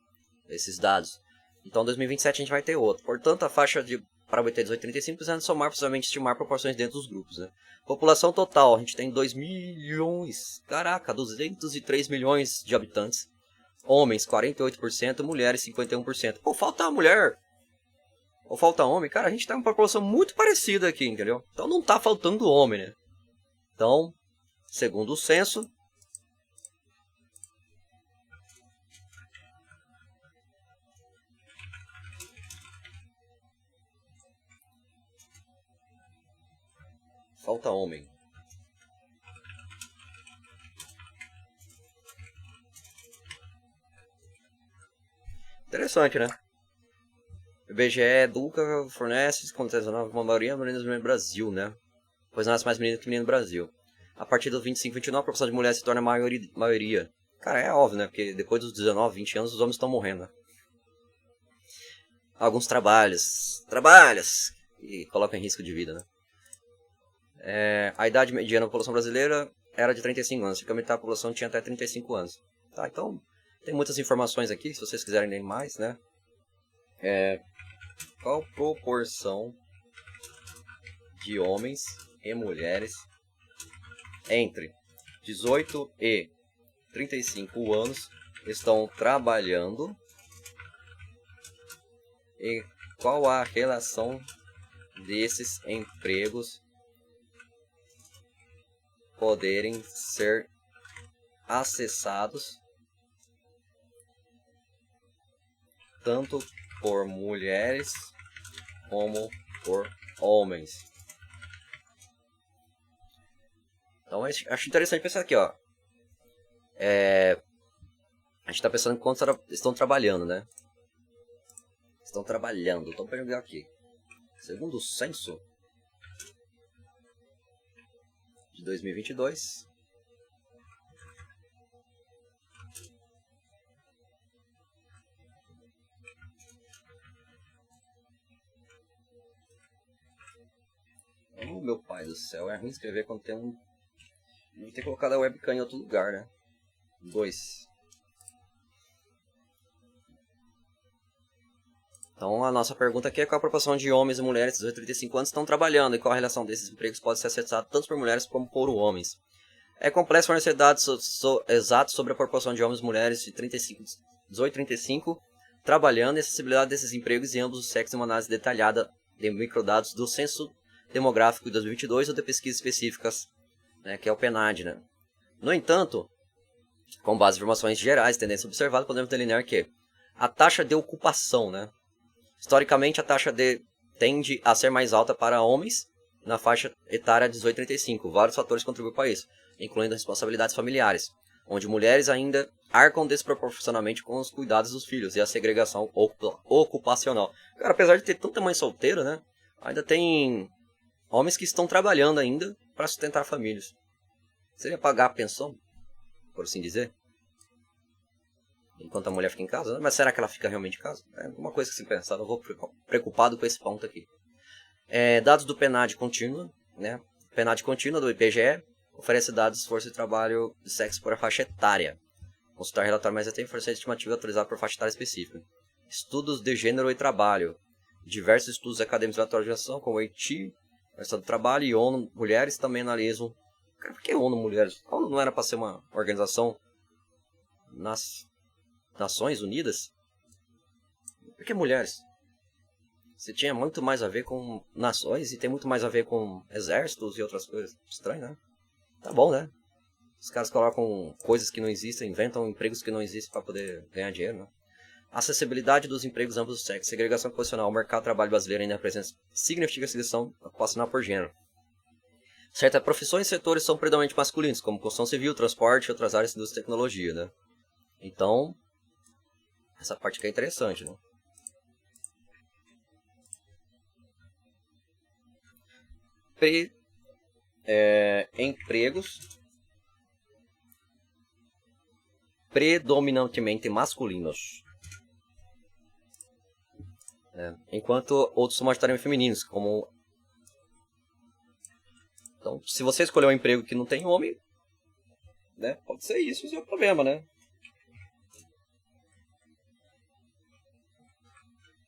esses dados. Então, em 2027 a gente vai ter outro. Portanto, a faixa para obter 18 a 35 precisa somar, possivelmente estimar proporções dentro dos grupos, né? População total, a gente tem 2 milhões. Caraca, 203 milhões de habitantes. Homens, 48%, mulheres, 51%. Pô, falta mulher. Ou falta homem. Cara, a gente tem uma proporção muito parecida aqui, entendeu? Então não tá faltando homem, né? Então, segundo o censo, falta homem. Interessante, né? O IBGE educa, fornece, com a maioria das meninas no Brasil, né? Pois nasce mais menino que menino no Brasil. A partir dos 25, 29, a proporção de mulheres se torna maioria. Cara, é óbvio, né? Porque depois dos 19, 20 anos, os homens estão morrendo, né? Alguns trabalhos, e colocam em risco de vida, né? A idade mediana da população brasileira era de 35 anos, fica metade da população tinha até 35 anos. Tá, então, tem muitas informações aqui, se vocês quiserem ler mais, né? Qual proporção de homens e mulheres entre 18 e 35 anos estão trabalhando e qual a relação desses empregos poderem ser acessados tanto por mulheres como por homens. Então acho interessante pensar aqui, ó. A gente está pensando em quantos estão trabalhando, né? Estão trabalhando. Então, para jogar aqui. Segundo o censo de 2022, vamos Oh, meu pai do céu, é ruim escrever quando tem um... Tem que colocar a webcam em outro lugar, né? 2. Então a nossa pergunta aqui é qual a proporção de homens e mulheres de 18 a 35 anos estão trabalhando e qual a relação desses empregos pode ser acessada tanto por mulheres como por homens. É complexo fornecer dados exatos sobre a proporção de homens e mulheres de 18 a 35 trabalhando e a acessibilidade desses empregos em ambos os sexos em uma análise detalhada de microdados do Censo Demográfico de 2022 ou de pesquisas específicas, né, que é o PNAD. Né? No entanto, com base em informações gerais, tendência observada, podemos delinear que a taxa de ocupação, né? Historicamente, a taxa tende a ser mais alta para homens na faixa etária 18 a 35. Vários fatores contribuem para isso, incluindo responsabilidades familiares, onde mulheres ainda arcam desproporcionalmente com os cuidados dos filhos e a segregação ocupacional. Cara, apesar de ter tanta mãe solteira, né, ainda tem homens que estão trabalhando ainda para sustentar famílias. Seria pagar a pensão, por assim dizer? Enquanto a mulher fica em casa, né? Mas será que ela fica realmente em casa? É uma coisa que se pensar, eu vou preocupado com esse ponto aqui. Dados do PNAD contínua, né? PNAD contínua do IBGE oferece dados de esforço de trabalho de sexo por faixa etária. Consultar relatório mais atento fornecer estimativa atualizada por faixa etária específica. Estudos de gênero e trabalho. Diversos estudos acadêmicos de atualização, como o EIT, Universidade do Trabalho e ONU Mulheres também analisam. Cara, por que ONU Mulheres? A ONU não era para ser uma organização nas Nações Unidas? Por que mulheres? Você tinha muito mais a ver com nações e tem muito mais a ver com exércitos e outras coisas. Estranho, né? Tá bom, né? Os caras colocam coisas que não existem, inventam empregos que não existem para poder ganhar dinheiro, né? Acessibilidade dos empregos ambos os sexos. Segregação profissional. O mercado de trabalho brasileiro ainda apresenta significativa seleção ocupacional por gênero. Certas profissões e setores são predominantemente masculinos, como construção civil, transporte e outras áreas de indústria e tecnologia, né? Então, essa parte aqui é interessante, né? Empregos predominantemente masculinos, enquanto outros são majoritariamente femininos, como... Então, se você escolher um emprego que não tem homem, né, pode ser isso o seu problema, né?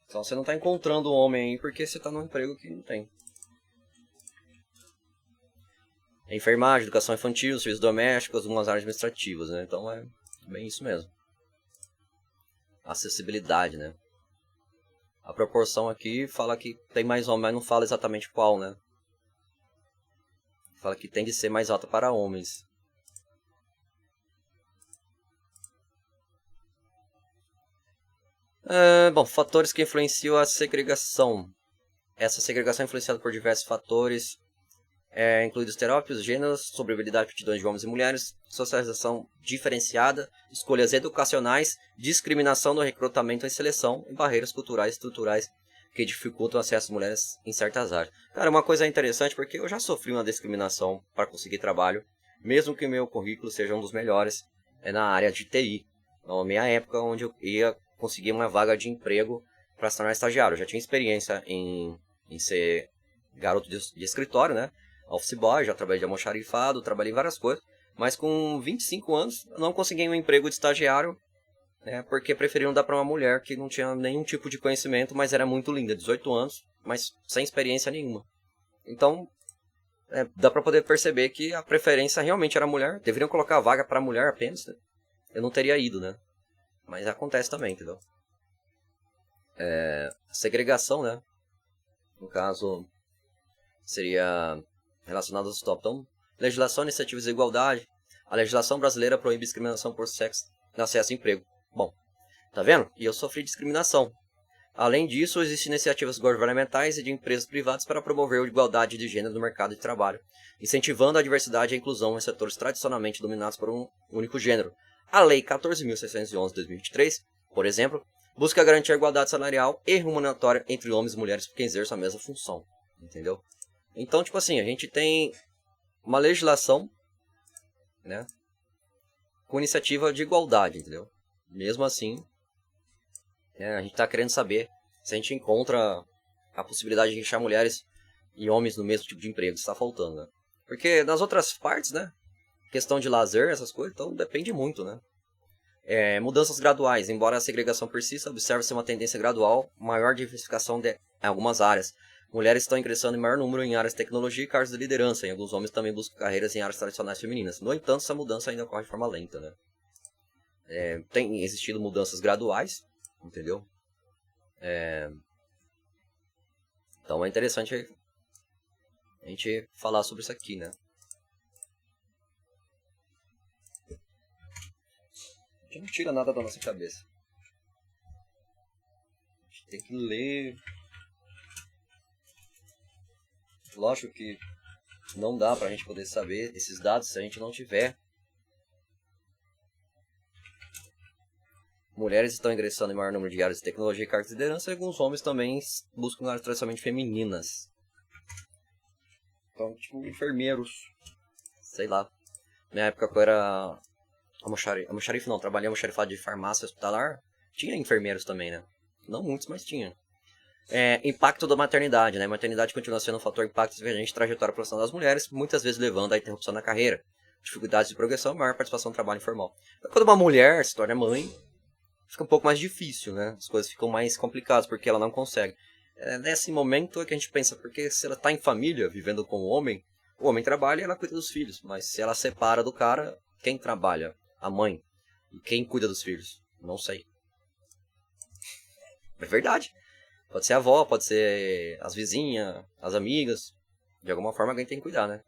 Então você não está encontrando um homem aí porque você está num emprego que não tem. Enfermagem, educação infantil, serviços domésticos, algumas áreas administrativas, né? Então é bem isso mesmo. Acessibilidade, né? A proporção aqui fala que tem mais homens, mas não fala exatamente qual, né? Fala que tem de ser mais alta para homens. Bom, fatores que influenciam a segregação. Essa segregação é influenciada por diversos fatores, incluindo estereótipos, gêneros, sobrevivabilidade de aptidões de homens e mulheres, socialização diferenciada, escolhas educacionais, discriminação no recrutamento e seleção e barreiras culturais e estruturais que dificultam o acesso às mulheres em certas áreas. Cara, uma coisa interessante porque eu já sofri uma discriminação para conseguir trabalho, mesmo que o meu currículo seja um dos melhores, na área de TI. Na minha época, onde eu ia conseguir uma vaga de emprego para se tornar estagiário. Eu já tinha experiência em ser garoto de escritório, né? Office boy, já trabalhei de almoxarifado, trabalhei em várias coisas. Mas com 25 anos, eu não consegui um emprego de estagiário, né? Porque preferiram dar para uma mulher que não tinha nenhum tipo de conhecimento, mas era muito linda, 18 anos, mas sem experiência nenhuma. Então, dá para poder perceber que a preferência realmente era mulher. Deveriam colocar a vaga para mulher apenas, né? Eu não teria ido, né? Mas acontece também, entendeu? Segregação, né? No caso, seria relacionado aos top. Então, legislação, iniciativas de igualdade. A legislação brasileira proíbe discriminação por sexo no acesso ao emprego. Bom, tá vendo? E eu sofri discriminação. Além disso, existem iniciativas governamentais e de empresas privadas para promover a igualdade de gênero no mercado de trabalho, incentivando a diversidade e a inclusão em setores tradicionalmente dominados por um único gênero. A Lei 14.611 de 2023, por exemplo, busca garantir a igualdade salarial e remuneratória entre homens e mulheres por quem exerce a mesma função. Entendeu? Então, tipo assim, a gente tem uma legislação, né, com iniciativa de igualdade, entendeu? Mesmo assim, a gente está querendo saber se a gente encontra a possibilidade de deixar mulheres e homens no mesmo tipo de emprego, está faltando, né? Porque nas outras partes, né, questão de lazer, essas coisas, então depende muito, né? Mudanças graduais, embora a segregação persista, observa-se uma tendência gradual, maior diversificação em algumas áreas. Mulheres estão ingressando em maior número em áreas de tecnologia e cargos de liderança, e alguns homens também buscam carreiras em áreas tradicionais femininas. No entanto, essa mudança ainda ocorre de forma lenta, né? Tem existido mudanças graduais, entendeu? Então é interessante a gente falar sobre isso aqui, né? A gente não tira nada da nossa cabeça. A gente tem que ler. Lógico que não dá pra gente poder saber esses dados se a gente não tiver. Mulheres estão ingressando em maior número de áreas de tecnologia e cargos de liderança, e alguns homens também buscam áreas tradicionalmente femininas. Então, tipo, enfermeiros. Sei lá. Na época que eu era almoxarife não, trabalhei almoxarifado de farmácia hospitalar. Tinha enfermeiros também, né? Não muitos, mas tinha. Impacto da maternidade, né? A maternidade continua sendo um fator impacto diferente de trajetória profissional das mulheres, muitas vezes levando à interrupção da carreira, dificuldades de progressão e maior participação no trabalho informal. Então, quando uma mulher se torna mãe, fica um pouco mais difícil, né? As coisas ficam mais complicadas, porque ela não consegue. Nesse momento é que a gente pensa, porque se ela está em família, vivendo com o homem trabalha e ela cuida dos filhos, mas se ela separa do cara, quem trabalha? A mãe. E quem cuida dos filhos? Não sei. É verdade. Pode ser a avó, pode ser as vizinhas, as amigas. De alguma forma alguém tem que cuidar, né?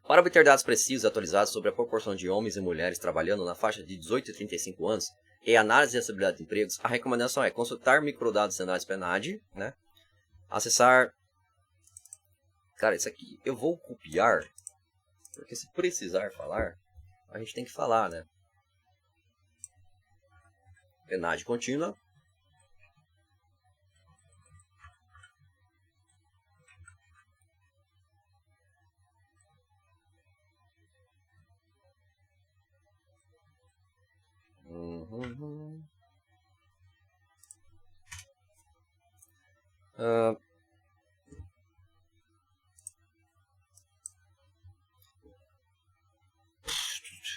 Para obter dados precisos e atualizados sobre a proporção de homens e mulheres trabalhando na faixa de 18 e 35 anos e análise de acessibilidade de empregos, a recomendação é consultar microdados cenários PNAD, né? Acessar... Cara, isso aqui eu vou copiar, porque se precisar falar, a gente tem que falar, né? PNAD contínua.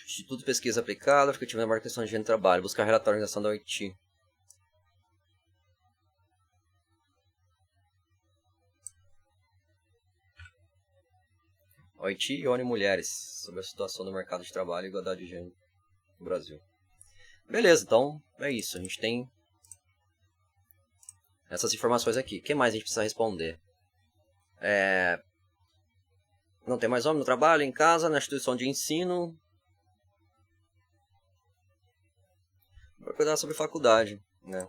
Instituto de Pesquisa Aplicada, Aplicativo de Marcação de Higiene do Trabalho, buscar relatório de organização da OIT. OIT e ONU Mulheres, sobre a situação do mercado de trabalho e igualdade de gênero no Brasil. Beleza, então é isso. A gente tem essas informações aqui. O que mais a gente precisa responder? Não tem mais homem no trabalho, em casa, na instituição de ensino. Vai cuidar sobre faculdade, né?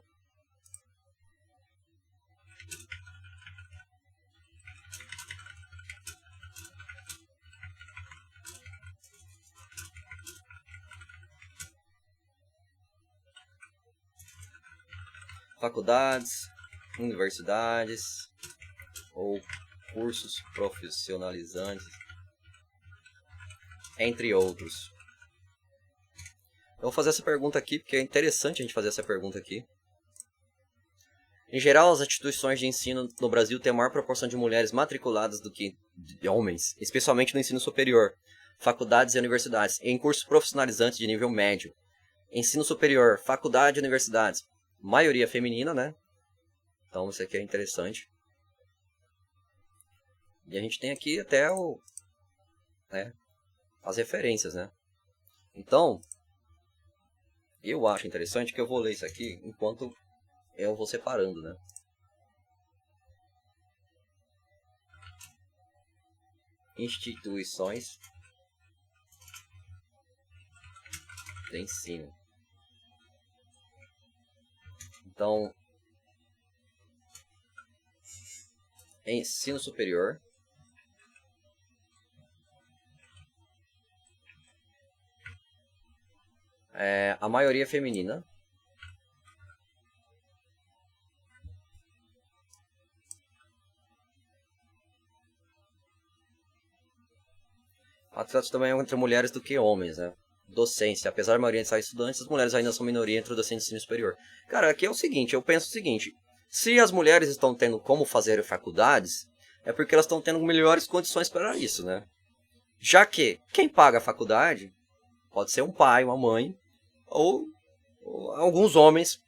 Faculdades, universidades ou cursos profissionalizantes, entre outros. Eu vou fazer essa pergunta aqui, porque é interessante a gente fazer essa pergunta aqui. Em geral, as instituições de ensino no Brasil têm a maior proporção de mulheres matriculadas do que de homens, especialmente no ensino superior, faculdades e universidades, e em cursos profissionalizantes de nível médio. Ensino superior, faculdade e universidades, maioria feminina, né? Então isso aqui é interessante. E a gente tem aqui até as referências, né? Então, eu acho interessante que eu vou ler isso aqui enquanto eu vou separando, né? Instituições de ensino. Então, ensino superior, a maioria feminina. Atletas também entre mulheres do que homens, né? Docência, apesar da maioria de estudantes, as mulheres ainda são minoria entre o docente de ensino superior. Cara, aqui é o seguinte, eu penso o seguinte, se as mulheres estão tendo como fazer faculdades, é porque elas estão tendo melhores condições para isso, né? Já que quem paga a faculdade pode ser um pai, uma mãe, ou alguns homens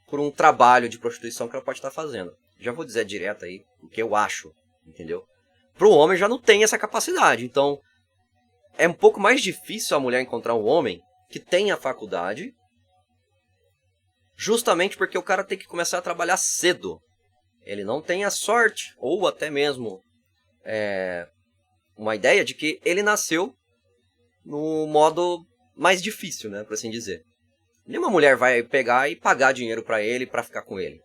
por um trabalho de prostituição que ela pode estar fazendo. Já vou dizer direto aí o que eu acho, entendeu? Para o homem já não tem essa capacidade, então é um pouco mais difícil a mulher encontrar um homem que tenha faculdade, justamente porque o cara tem que começar a trabalhar cedo. Ele não tem a sorte, ou até mesmo uma ideia de que ele nasceu no modo mais difícil, né, por assim dizer. Nenhuma mulher vai pegar e pagar dinheiro para ele para ficar com ele.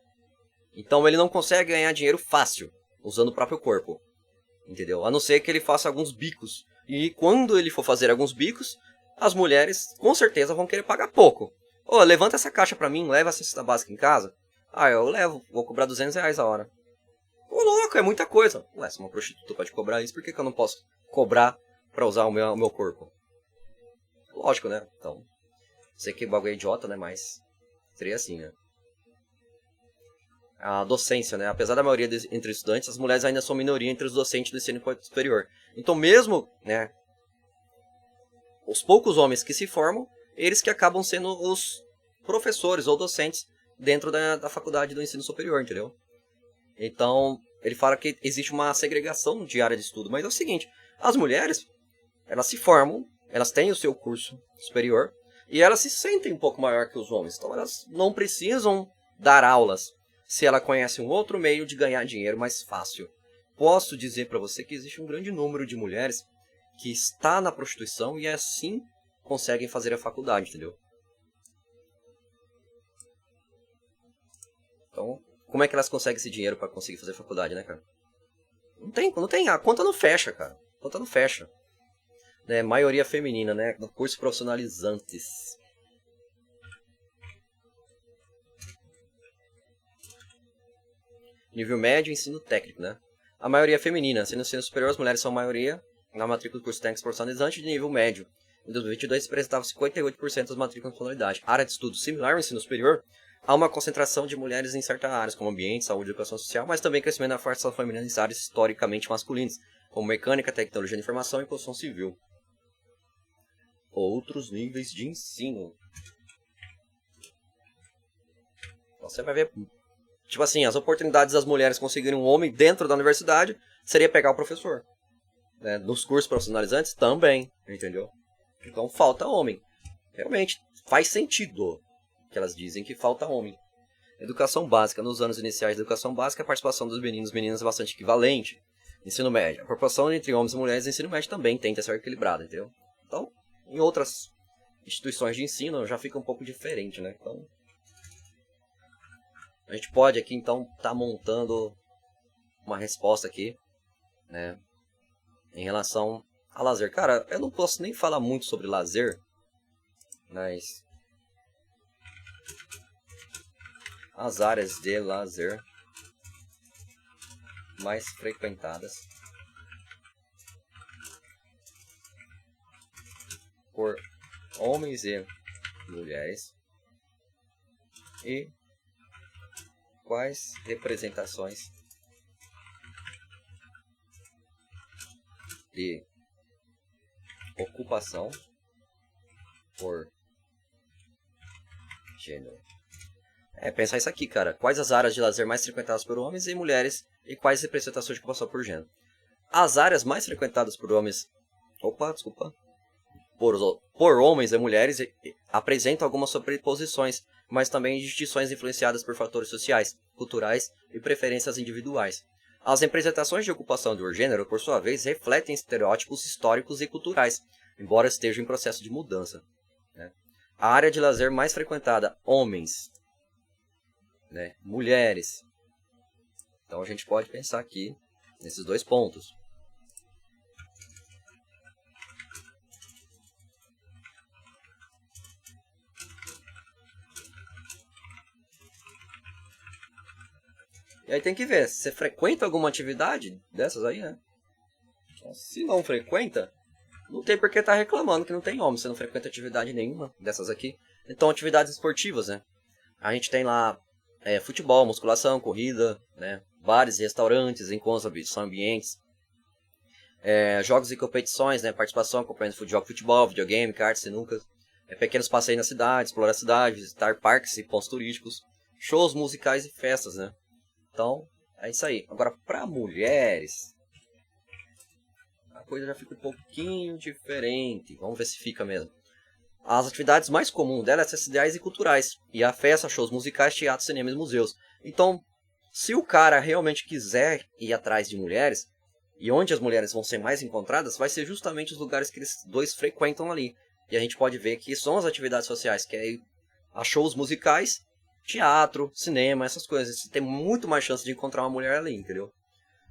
Então ele não consegue ganhar dinheiro fácil, usando o próprio corpo. Entendeu? A não ser que ele faça alguns bicos. E quando ele for fazer alguns bicos, as mulheres com certeza vão querer pagar pouco. Ô, levanta essa caixa pra mim, leva essa cesta básica em casa. Ah, eu levo, vou cobrar R$200 a hora. Ô, louco, é muita coisa. Ué, se uma prostituta pode cobrar isso, por que eu não posso cobrar pra usar o meu corpo? Lógico, né? Então, sei que bagulho é idiota, né? Mas seria assim, né? A docência, né? Apesar da maioria entre estudantes, as mulheres ainda são minoria entre os docentes do ensino superior. Então, mesmo, né, os poucos homens que se formam, eles que acabam sendo os professores ou docentes dentro da faculdade do ensino superior, entendeu? Então, ele fala que existe uma segregação de área de estudo, mas é o seguinte, as mulheres, elas se formam, elas têm o seu curso superior, e elas se sentem um pouco maior que os homens, então elas não precisam dar aulas, se ela conhece um outro meio de ganhar dinheiro mais fácil. Posso dizer para você que existe um grande número de mulheres que está na prostituição e assim conseguem fazer a faculdade, entendeu? Então, como é que elas conseguem esse dinheiro para conseguir fazer faculdade, né, cara? Não tem, a conta não fecha, cara. A conta não fecha. Né, maioria feminina, né, no curso profissionalizantes. Nível médio e ensino técnico, né? A maioria é feminina. Se no ensino superior as mulheres são a maioria, na matrícula do curso técnico profissionalizante de nível médio. Em 2022 representava 58% das matrículas na atualidade. Área de estudo similar ao ensino superior, há uma concentração de mulheres em certas áreas, como ambiente, saúde e educação social, mas também crescimento da força feminina em áreas historicamente masculinas, como mecânica, tecnologia de informação e construção civil. Outros níveis de ensino. Você vai ver... Tipo assim, as oportunidades das mulheres conseguirem um homem dentro da universidade seria pegar o professor. Né? Nos cursos profissionalizantes também, entendeu? Então falta homem. Realmente, faz sentido que elas dizem que falta homem. Educação básica. Nos anos iniciais da educação básica, a participação dos meninos e meninas é bastante equivalente. Ensino médio. A proporção entre homens e mulheres no ensino médio também tenta ser equilibrada, entendeu? Então, em outras instituições de ensino já fica um pouco diferente, né? Então, a gente pode aqui, então, estar montando uma resposta aqui, né, em relação a lazer. Cara, eu não posso nem falar muito sobre lazer, mas as áreas de lazer mais frequentadas por homens e mulheres e quais representações de ocupação por gênero. Pensar isso aqui, cara. Quais as áreas de lazer mais frequentadas por homens e mulheres e quais representações de ocupação por gênero? As áreas mais frequentadas por homens... Por homens e mulheres apresentam algumas sobreposições, mas também distinções influenciadas por fatores sociais, culturais e preferências individuais. As representações de ocupação do gênero, por sua vez, refletem estereótipos históricos e culturais, embora estejam em processo de mudança. Né? A área de lazer mais frequentada, homens, né? Mulheres. Então a gente pode pensar aqui nesses dois pontos. E aí tem que ver, se você frequenta alguma atividade dessas aí, né? Se não frequenta, não tem por que estar reclamando que não tem homem. Você não frequenta atividade nenhuma dessas aqui. Então, atividades esportivas, né? A gente tem lá futebol, musculação, corrida, né? Bares e restaurantes, encontros, são ambientes. Jogos e competições, né? Participação, acompanhando jogo de futebol, videogame, cartas, sinuca. Pequenos passeios na cidade, explorar a cidade, visitar parques e pontos turísticos. Shows musicais e festas, né? Então, é isso aí. Agora, para mulheres, a coisa já fica um pouquinho diferente. Vamos ver se fica mesmo. As atividades mais comuns dela são sociais e culturais. E a festa, shows musicais, teatro, cinema e museus. Então, se o cara realmente quiser ir atrás de mulheres, e onde as mulheres vão ser mais encontradas, vai ser justamente os lugares que eles dois frequentam ali. E a gente pode ver que são as atividades sociais, que é a shows musicais, teatro, cinema, essas coisas. Você tem muito mais chance de encontrar uma mulher ali, entendeu?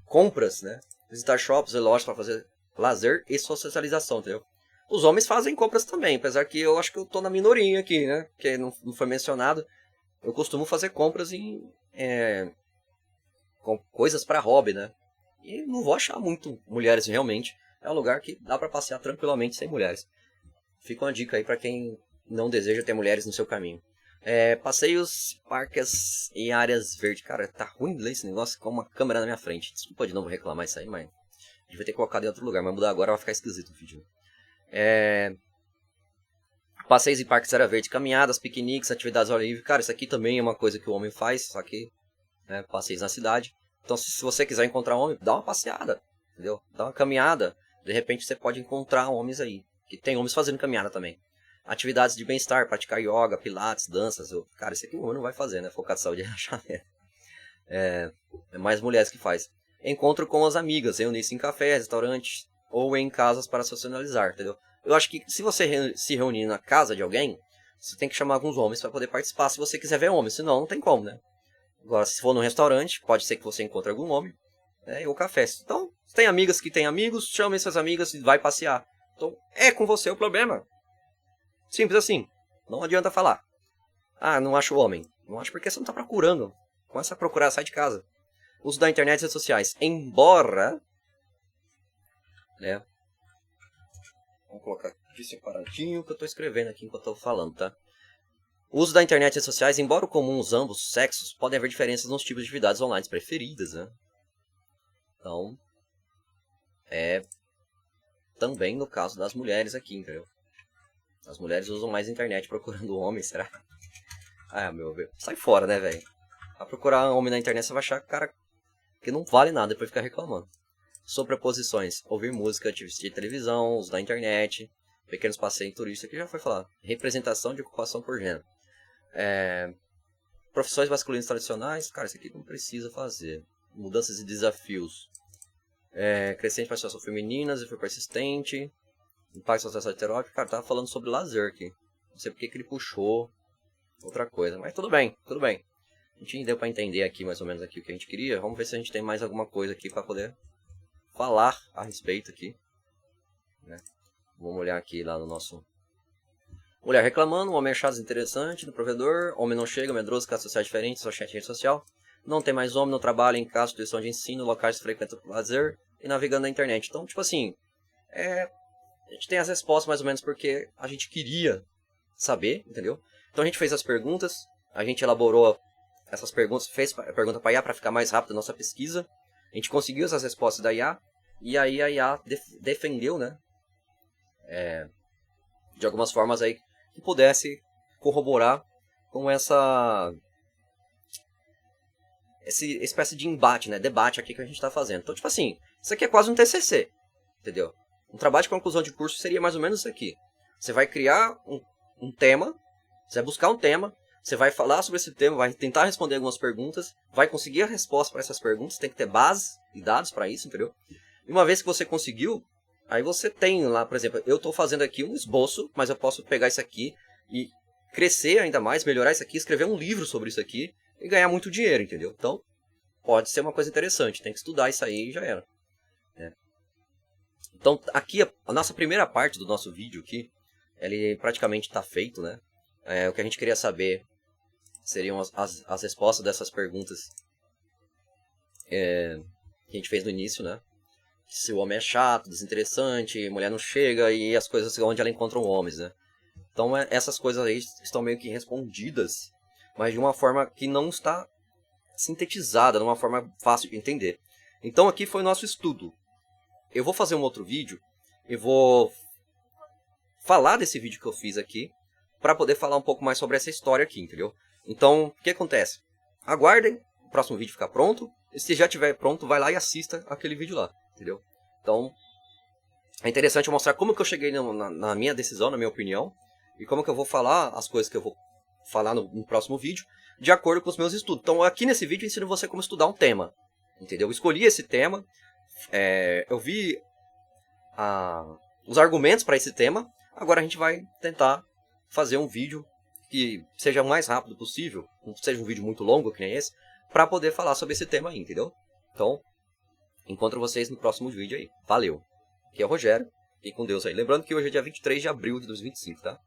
Compras, né? Visitar shops e lojas para fazer lazer e socialização, entendeu? Os homens fazem compras também, apesar que eu acho que eu tô na minoria aqui, né? Porque não foi mencionado. Eu costumo fazer compras com coisas para hobby, né? E não vou achar muito mulheres realmente. É um lugar que dá para passear tranquilamente sem mulheres. Fica uma dica aí para quem não deseja ter mulheres no seu caminho. Passeios, parques e áreas verdes. Cara, tá ruim ler esse negócio com uma câmera na minha frente. Desculpa de novo reclamar isso aí, mas devia ter colocado em outro lugar. Mas mudar agora vai ficar esquisito o vídeo. Passeios e parques, área verde, caminhadas, piqueniques, atividades ao ar livre. Cara, isso aqui também é uma coisa que o homem faz, só que passeios na cidade. Então, se você quiser encontrar um homem, dá uma passeada, entendeu? Dá uma caminhada. De repente, você pode encontrar homens aí. Que tem homens fazendo caminhada também. Atividades de bem-estar, praticar yoga, pilates, danças. Cara, isso aqui o homem não vai fazer, né? Focar de saúde e relaxamento. É mais mulheres que faz. Encontro com as amigas, reunir-se em cafés, restaurantes ou em casas para socializar, entendeu? Eu acho que se você se reunir na casa de alguém, você tem que chamar alguns homens para poder participar, se você quiser ver homens, senão não tem como, né? Agora, se for num restaurante, pode ser que você encontre algum homem, ou café. Então, se tem amigas que tem amigos, chame suas amigas e vai passear. Então, é com você o problema. Simples assim. Não adianta falar. Ah, não acho homem. Não acho porque você não está procurando. Começa a procurar, sai de casa. Uso da internet e redes sociais. Embora, né? Vamos colocar aqui separadinho que eu estou escrevendo aqui enquanto eu estou falando, tá? O uso da internet e redes sociais, embora comum os ambos sexos, podem haver diferenças nos tipos de atividades online preferidas, né? Então, também no caso das mulheres aqui, entendeu? As mulheres usam mais a internet procurando homens, será? Ah, meu Deus. Sai fora, né, velho? A procurar homem na internet, você vai achar cara que não vale nada, depois ficar reclamando. Sobreposições. Ouvir música, assistir televisão, uso da internet, pequenos passeios turistas, que já foi falado. Representação de ocupação por gênero. Profissões masculinas tradicionais, cara, isso aqui não precisa fazer. Mudanças e desafios. Crescente participação femininas e foi persistente. Impacto social heterótipo. Cara, tava falando sobre lazer aqui. Não sei porque que ele puxou outra coisa, mas tudo bem, tudo bem. A gente deu para entender aqui mais ou menos aqui o que a gente queria. Vamos ver se a gente tem mais alguma coisa aqui para poder falar a respeito aqui, né? Vamos olhar aqui lá no nosso... Mulher reclamando, homem achado desinteressante do provedor, homem não chega, medroso, caso social diferente, só chat em rede social, não tem mais homem no trabalho, em casa, instituição de ensino, locais que frequenta por lazer e navegando na internet. Então, tipo assim, a gente tem as respostas mais ou menos porque a gente queria saber, entendeu? Então a gente fez as perguntas, a gente elaborou essas perguntas, fez a pergunta para a IA para ficar mais rápido a nossa pesquisa. A gente conseguiu essas respostas da IA, e aí a IA defendeu, né? De algumas formas aí que pudesse corroborar com essa espécie de embate, né? Debate aqui que a gente está fazendo. Então, tipo assim, isso aqui é quase um TCC, entendeu? Um trabalho de conclusão de curso seria mais ou menos isso aqui. Você vai criar um tema, você vai buscar um tema, você vai falar sobre esse tema, vai tentar responder algumas perguntas, vai conseguir a resposta para essas perguntas, tem que ter base e dados para isso, entendeu? E uma vez que você conseguiu, aí você tem lá, por exemplo, eu estou fazendo aqui um esboço, mas eu posso pegar isso aqui e crescer ainda mais, melhorar isso aqui, escrever um livro sobre isso aqui e ganhar muito dinheiro, entendeu? Então, pode ser uma coisa interessante, tem que estudar isso aí e já era. Então, aqui, a nossa primeira parte do nosso vídeo aqui, ele praticamente está feito, né? O que a gente queria saber seriam as respostas dessas perguntas que a gente fez no início, né? Se o homem é chato, desinteressante, mulher não chega e as coisas onde ela encontra homens, né? Então essas coisas aí estão meio que respondidas mas de uma forma que não está sintetizada, de uma forma fácil de entender. Então aqui foi o nosso estudo. Eu vou fazer um outro vídeo, e vou falar desse vídeo que eu fiz aqui, para poder falar um pouco mais sobre essa história aqui, entendeu? Então, o que acontece? Aguardem o próximo vídeo ficar pronto, e se já estiver pronto, vai lá e assista aquele vídeo lá, entendeu? Então, é interessante eu mostrar como que eu cheguei na minha decisão, na minha opinião, e como que eu vou falar as coisas que eu vou falar no próximo vídeo, de acordo com os meus estudos. Então, aqui nesse vídeo eu ensino você como estudar um tema, entendeu? Eu escolhi esse tema, eu vi os argumentos para esse tema, agora a gente vai tentar fazer um vídeo que seja o mais rápido possível, não seja um vídeo muito longo que nem esse, para poder falar sobre esse tema aí, entendeu? Então, encontro vocês no próximo vídeo aí. Valeu! Aqui é o Rogério, fiquem com Deus aí. Lembrando que hoje é dia 23 de abril de 2025, tá?